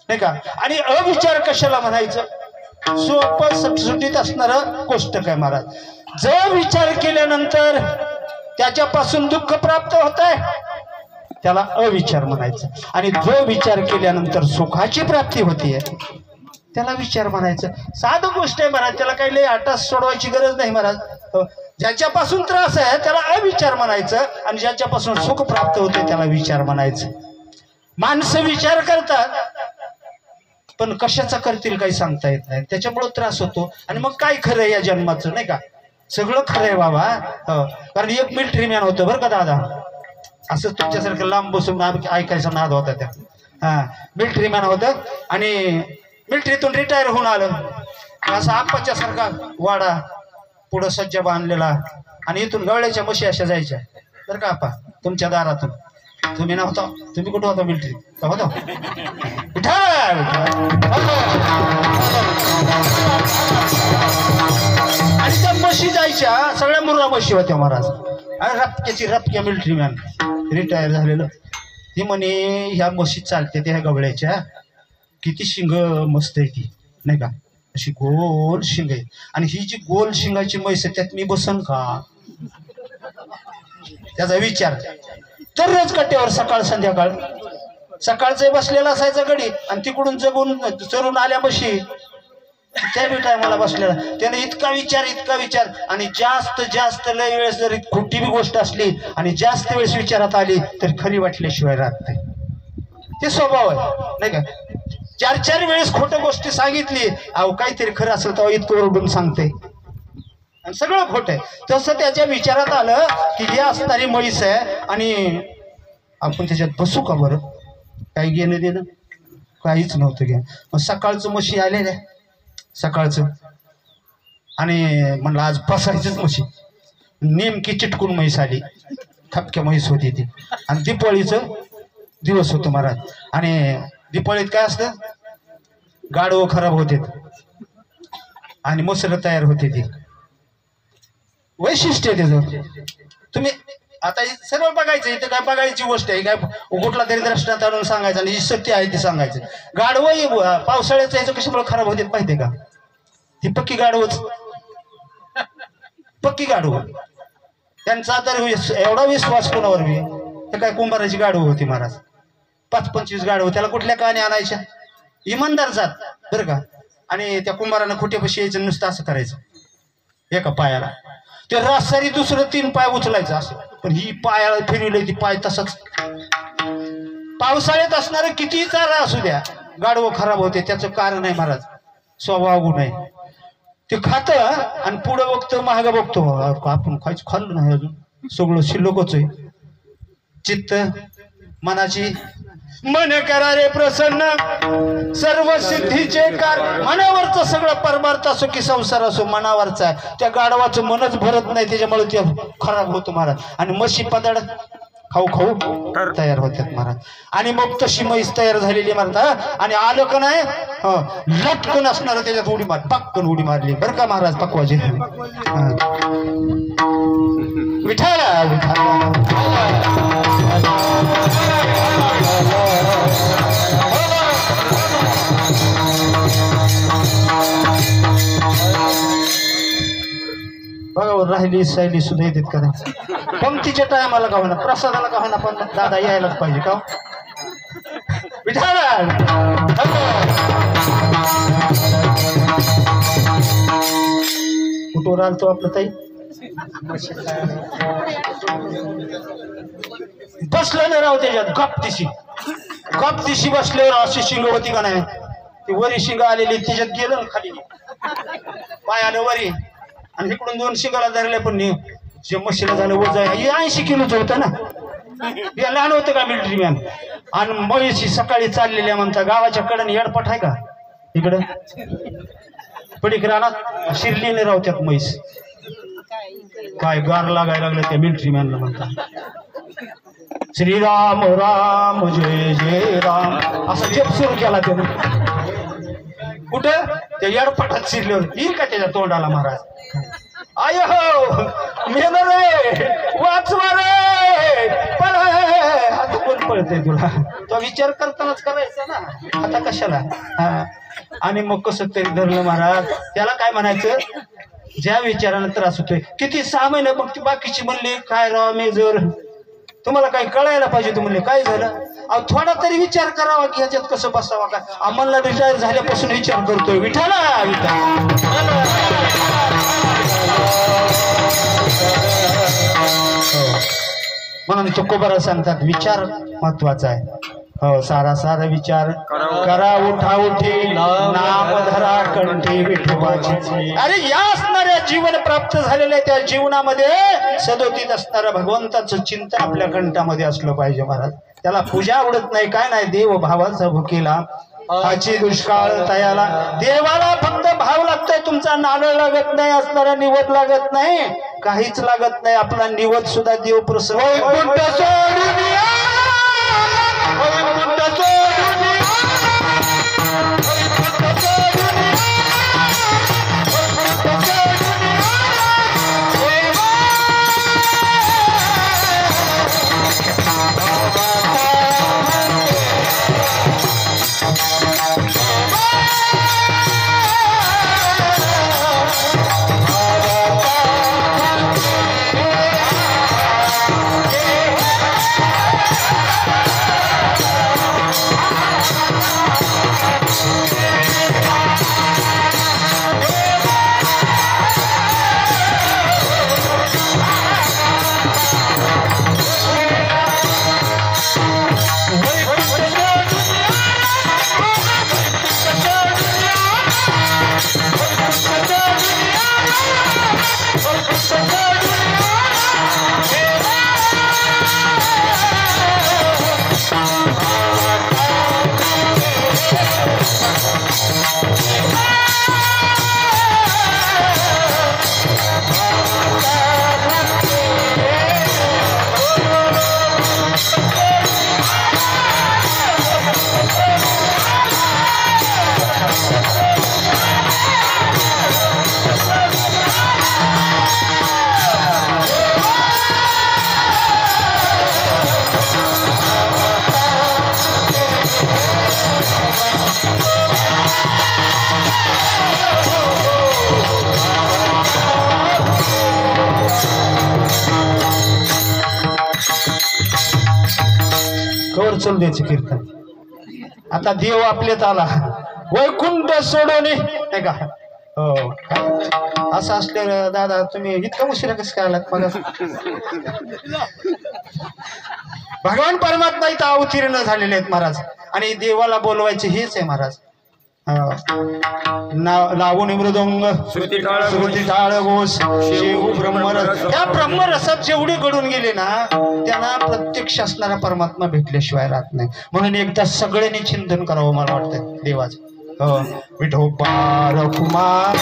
नाही का, आणि अविचार कशाला म्हणायचं? सोपं सुटसुटीत असणारं कोष्टक आहे महाराज. जो विचार केल्यानंतर त्याच्यापासून दुःख प्राप्त होत आहे त्याला अविचार म्हणायचं. आणि जो विचार केल्यानंतर सुखाची प्राप्ती होतीये त्याला विचार म्हणायचं. साधं गोष्ट आहे महाराज, त्याला काही लई आटास सोडवायची गरज नाही महाराज. ज्याच्यापासून त्रास आहे त्याला अविचार म्हणायचं, आणि ज्याच्यापासून सुख प्राप्त होते त्याला विचार म्हणायचं. माणसं विचार करतात पण कशाचा करतील काही सांगता येत नाही, त्याच्यामुळे त्रास होतो. आणि मग काय खरं आहे या जन्माचं नाही का? सगळं खरं आहे बाबा. कारण एक मिलिटरी मॅन होतं बरं का दादा, असं तुमच्यासारखं लांब बसून ऐकायचा नाद होता त्या. मिलिटरी मॅन होतं आणि मिलिटरीतून रिटायर होऊन आलं. असा आप्पाच्या सारखा वाडा, पुढं सज्जा बांधलेला, आणि इथून गवळ्याच्या म्हशी अशा जायच्या बरं का आप्पा तुमच्या दारातून. तुम्ही नव्हता, तुम्ही कुठं होता मिलिटरी होता? आणि त्या म्हशी जायच्या सगळ्या मुर्रा म्हशी होत्या महाराज. आणि रपक्या मिलिटरी मॅन रिटायर झालेलं. ती म्हणे ह्या म्हशी चालते त्या गवळ्याच्या, किती शिंग मस्त आहे ती नाही का, अशी गोल शिंग आहे. आणि ही जी गोल शिंगाची म्हैस आहे त्यात मी बसन का? त्याचा विचार. दररोज कट्ट्यावर सकाळ संध्याकाळ, सकाळचं बसलेला असायचा गडी, आणि तिकडून जगून चरून आल्या म्हशी त्या बी टायमाला बसलेला. त्याने इतका विचार, आणि जास्त लय वेळेस जर खोटी बी गोष्ट असली आणि जास्त वेळेस विचारात आली तर खरी वाटल्याशिवाय राहत नाही. ते स्वभाव आहे नाही का. 4 वेळेस खोटं गोष्टी सांगितली, अहो काहीतरी खरं असेल तर इतकं ओरडून सांगते आणि सगळं खोट आहे. तसं त्याच्या विचारात आलं की ही असणारी म्हैस आहे आणि आपण त्याच्यात बसू का बरं? काही घेणं देणं काहीच नव्हतं घ्या. मग सकाळचं म्हशी आलेल्या सकाळचं, आणि म्हणलं आज बसायचंच म्हशी. नेमकी चिटकून म्हैस आली, खपक्या म्हैस होती ती. आणि दिपाळीचं दिवस होतो महाराज. आणि दिपाळीत काय असतं, गाढवं खराब होते आणि मसरं तयार होते. ती वैशिष्ट्य आहे त्याचं. तुम्ही आता सर्व बघायचं, इथं काय बघायची गोष्ट आहे काय? कुठला तरी दृष्टांत आणून सांगायचं आणि जी सत्य आहे ते सांगायचं. गाढवं पावसाळ्याचं याचं कशामुळे खराब होते माहितीये का? ती पक्की गाढवच, पक्की गाढवं. त्यांचा तर एवढा विश्वास कोणावर बी. हे काय कुंभाराची गाढवं होती महाराज, 5-25 गाढवं. त्याला कुठल्या काने आणायच्या? इमानदार जात बरं का. आणि त्या कुंभारानं खोट्यापाशी यायचं, नुसतं असं करायचं एका पायाला. ते रासारी दुसरं 3 पाय उचलायचं असं, पण ही पायाला फिरवलंय ती पाय तसंच. पावसाळ्यात असणारं कितीही चारा असू द्या, गाढवं खराब होते. त्याचं कारण आहे महाराज, स्वभाव गुण आहे. ते खातं आणि पुढं बघतो, महाग बघतो, आपण काहीच खाल्लं नाही अजून, सगळं शिल्लकच आहे. चित्त मनाची मन करा रे प्रसन्न, सर्व सिद्धीचे कार. मनावरचं सगळं परमार्थ असो की संसार असो मनावरचा आहे. त्या गाढवाचं मनच भरत नाही, त्याच्यामुळे ते खराब होतो महाराज. आणि म्हशी पदड खाऊ खाऊ तयार होतात महाराज. आणि मग तशी म्हैस तयार झालेली महाराज. आणि आलं का नाही लटकन असणार त्याच्यात उडी मार, पक्कन उडी मारली बरं का महाराज पकवाजी. विठाला विठाला बघा राहिली सायली सुद्धा येतात का नाही. पंक्तीच्या टायमाला का होणार, प्रसादाला का होणार, पण दादा यायलाच पाहिजे का. विठाला कुठवर आलतो आपलं ताई. बसलं नाही राव त्याच्यात गप दिशी बसल्यावर अशी शिंग होती का नाही, ती वरी शिंग आलेली त्याच्यात गेलं खाली पायानं वरी, आणि इकडून 2 शिंगाला धरले. पण जे मशीला झालं वजन 80 किलोच होतं ना, हे लहान होतं का मिलिटरी मॅन. आणि म्हैशी सकाळी चाललेल्या म्हणता गावाच्या कडे येडपट आहे का इकडं पडीक रानात शिरलीने राहत्यात म्हैस. काय गार लागायला लागलं त्या मिलिटरी मॅनला म्हणता. श्रीराम राम जय जय राम असा जप सुरू केला त्याने. कुठं त्या येडपटात शिरल्यावर येईल का त्याच्या तोंडाला महाराज. आय हो मेलं रे वाचवा रे पण आता कोण पळतंय तुला, तो विचार करतानाच करायचा ना आता कशाला. आणि मग कसं तरी धरलं महाराज. त्याला काय म्हणायचं, ज्या विचारानं त्रास होतोय. किती 6 महिने मग ती बाकीची म्हणली काय राव मेजर तुम्हाला काही कळायला पाहिजे. तू म्हणले काय झालं, अहो थोडा तरी विचार करावा की ह्याच्यात कसं बसावा. का आम्हाला रिटायर झाल्यापासून विचार करतोय. विठाला म्हणून तुकोबारा सांगतात विचार महत्वाचा आहे. हो सारा विचार करा उठा उठी नाम धरा कंठी विठोबाची. अरे या असणाऱ्या जीवन प्राप्त झालेल्या त्या जीवनामध्ये सदोतीत असणारं भगवंताचं चिंतन आपल्या कंठामध्ये असलं पाहिजे महाराज. त्याला पूजा आवडत नाही काय नाही, देव भावाचा भुकेला हाची दुष्काळ तयाला. देवाला फक्त भाव लागतोय, तुमचा नारळ लागत नाही, असणारा निवद लागत नाही, काहीच लागत नाही. आपला निवद सुद्धा देव प्रसन्न. कवर चल द्यायचं कीर्तन. आता देव आपल्यात आला वैकुंठ सोडून नाही का. हो असं असलं दादा तुम्ही इतका उशिरा कसं करायला बघा. भगवान परमात्मा इथं अवतीर्ण झालेले आहेत महाराज. आणि देवाला बोलवायचे हेच आहे महाराज. लावून मृदंग श्रुती टाळ घोष शिव ब्रह्मरस. त्या ब्रह्मरसात जेवढे घडून गेले ना त्यांना प्रत्यक्ष असणारा परमात्मा भेटल्याशिवाय राहत नाही. म्हणून एकदा सगळ्यांनी चिंतन करावं मला वाटतं देवाचं. विठोबा कुमार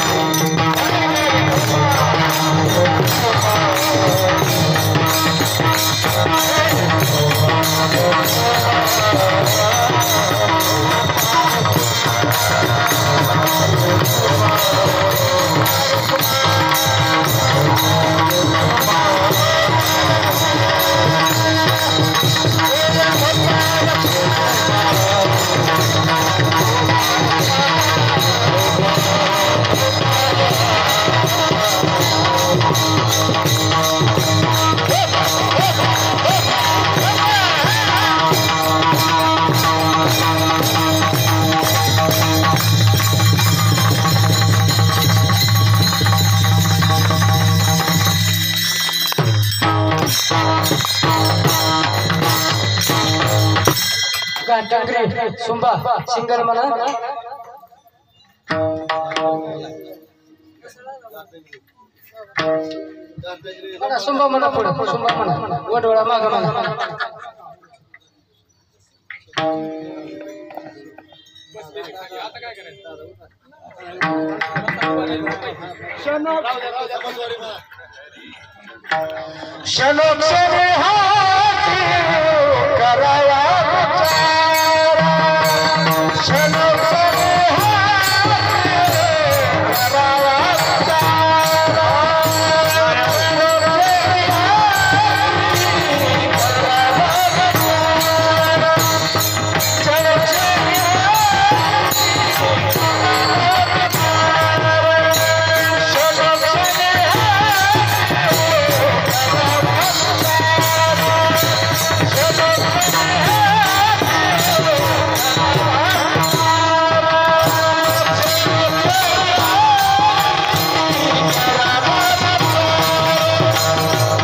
गांटांगरे सुंबा सिंगर म्हणा सुंबा म्हणा पुढे सुंबा म्हणा वडवळा माग म्हणा शलोक सरे हाती कराया विचारा शलोक सरे हाती कराया विचारा शलोक सरे हाती कराया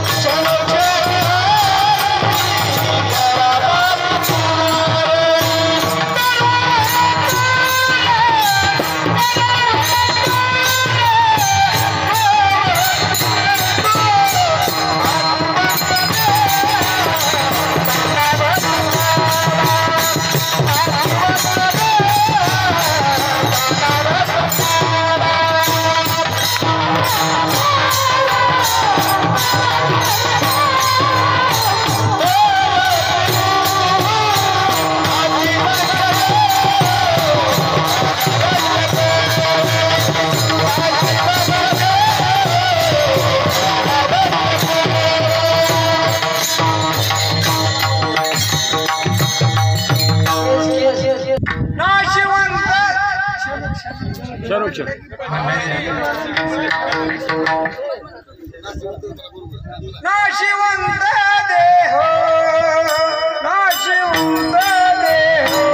विचारा शलोक सरे नाशिवंत देहो नाशिवंत देहो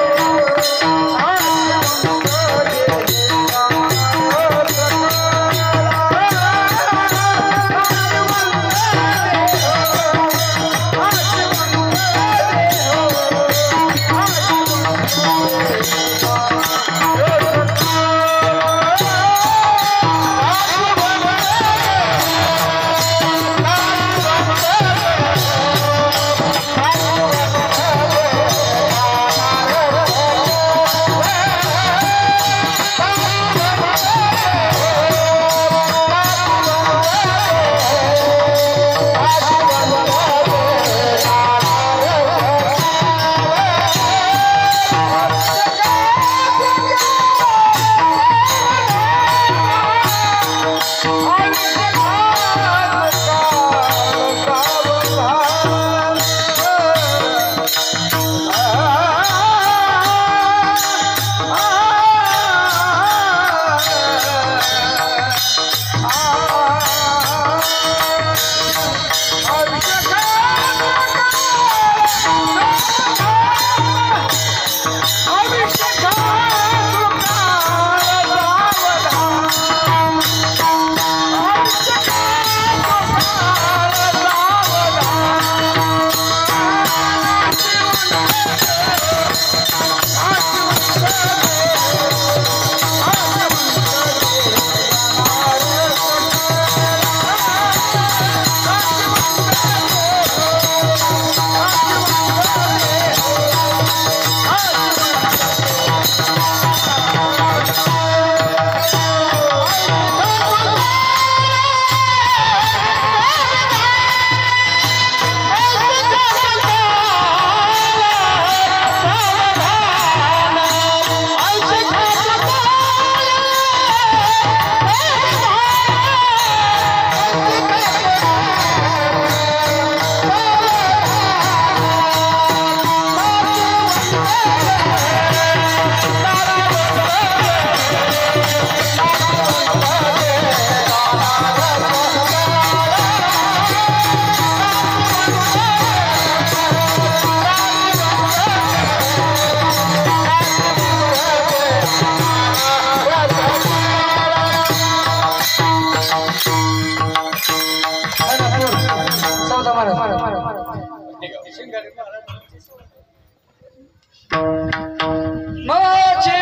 माझे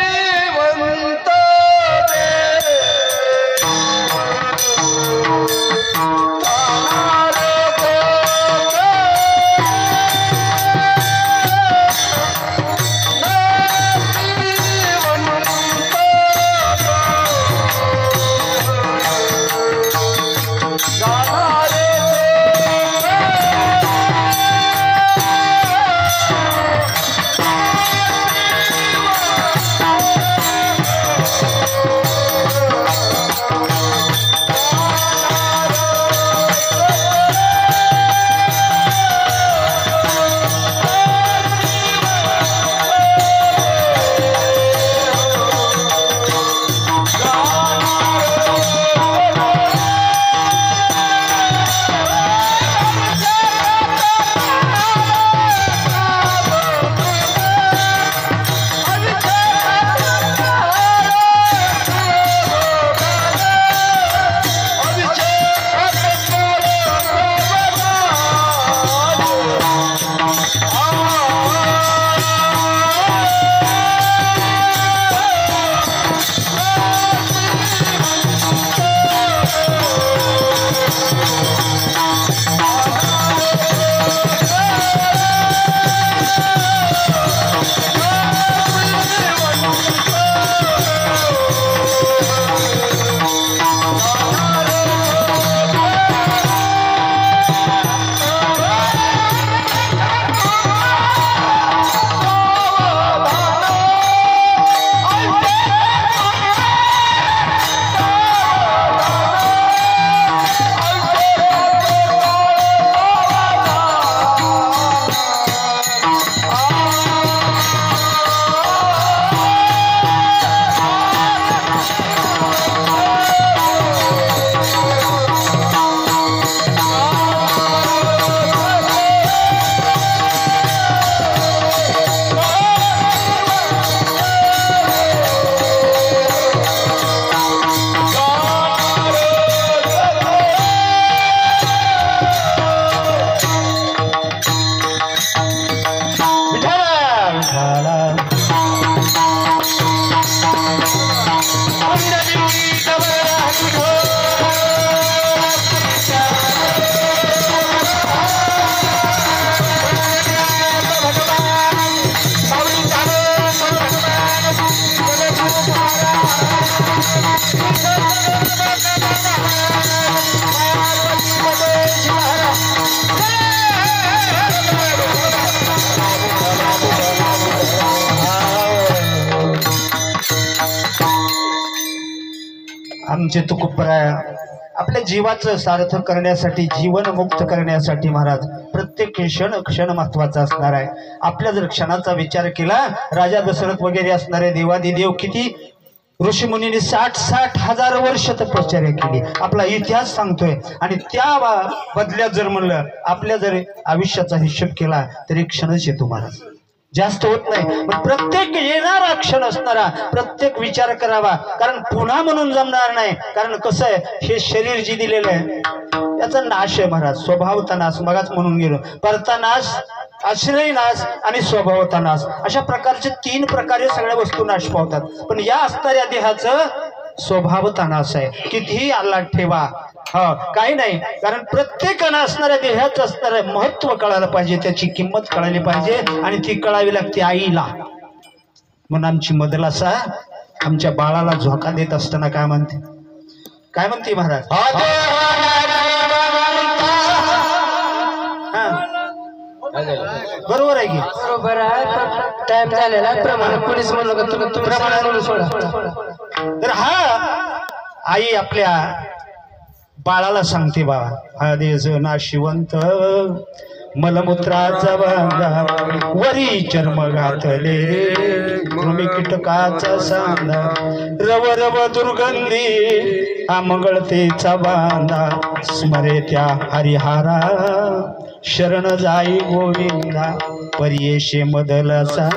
वंत आमचे तुकोबराय आपल्या जीवाचं सार्थ करण्यासाठी जीवन मुक्त करण्यासाठी महाराज प्रत्येक क्षण महत्वाचा असणार आहे. आपल्या जर क्षणाचा विचार केला राजा दशरथ वगैरे असणारे देवादिदेव किती ऋषीमुनींनी 60 हजार वर्ष तपश्चर्या केली आपला इतिहास सांगतोय. आणि त्या बदल्यात जर म्हणलं आपल्या जर आयुष्याचा हिशोब केला तरी क्षणच येतो महाराज, जास्त होत नाही. पण प्रत्येक येणारा क्षण असणारा प्रत्येक विचार करावा, कारण पुन्हा म्हणून जमणार नाही. कारण कसं आहे हे शरीर जे दिलेलं आहे त्याचा नाश आहे महाराज, स्वभावता नाश. मगाच म्हणून गेलो परता नाश, आश्रय नाश आणि स्वभावता नाश, अशा प्रकारचे 3 प्रकारे सगळ्या वस्तू नाश पावतात. पण या असणाऱ्या देहाचं स्वभावता नाश आहे. कितीही आल्ला ठेवा काही नाही, कारण प्रत्येकानं असणाऱ्या देहाचं असणारं महत्व कळायला पाहिजे, त्याची किंमत कळायला पाहिजे आणि ती कळावी लागते आईला. म्हणून आमची मदलासा आमच्या बाळाला झोका देत असताना काय म्हणते महाराज? बरोबर आहे की? बरोबर आहे. टाइम झालेला प्रमाणे पोलीस म्हणलं का तुला प्रमाणे म्हणून सोडा. तर आई आपल्या बाळाला सांगते बाबा हा देश नाशिवंत मलमूत्राचा बांधा वरी चर्म घातले कृमी कीटकाचा सांधा रव रव दुर्गंधी हा मंगळतेचा बांधा स्मरे त्या हरिहारा शरण जाई गोविंदा परियेशे मदलाचा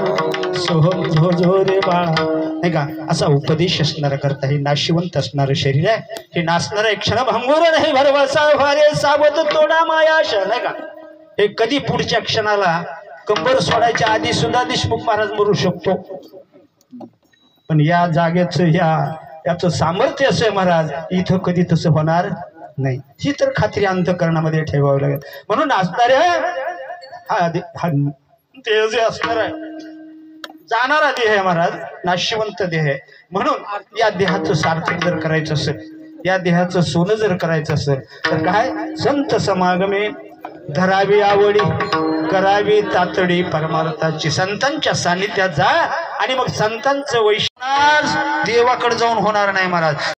सोहम झोझो रे बाळा. नाही का असा उपदेश असणारा करता हे नाशिवंत असणारं शरीर आहे. हे नाचणारं एक क्षण भंगुर नाही भरवसा भारे सावध तोडा मायाश. नाही का हे कधी पुढच्या क्षणाला कंबर सोडायच्या आधी सुद्धा देशमुख महाराज मरू शकतो, पण या जागेचं याचं सामर्थ्य असं आहे महाराज, इथं कधी तसं होणार नाही, ही तर खात्री अंतःकरणामध्ये ठेवावी लागेल. म्हणून असणाऱ्या हा देह जे असणार आहे, जाणारा देह आहे महाराज, नाशिवंत देह आहे. म्हणून या देहाचं सार्थक जर करायचं असेल, या देहाचं सोनं जर करायचं असेल तर काय, संत समागमे धरावी आवडी, करावी तातडी परमार्थाची. संतांच्या सानिध्यात जा आणि मग संतांचं वैष्णव देवाकडे जाऊन होणार नाही महाराज.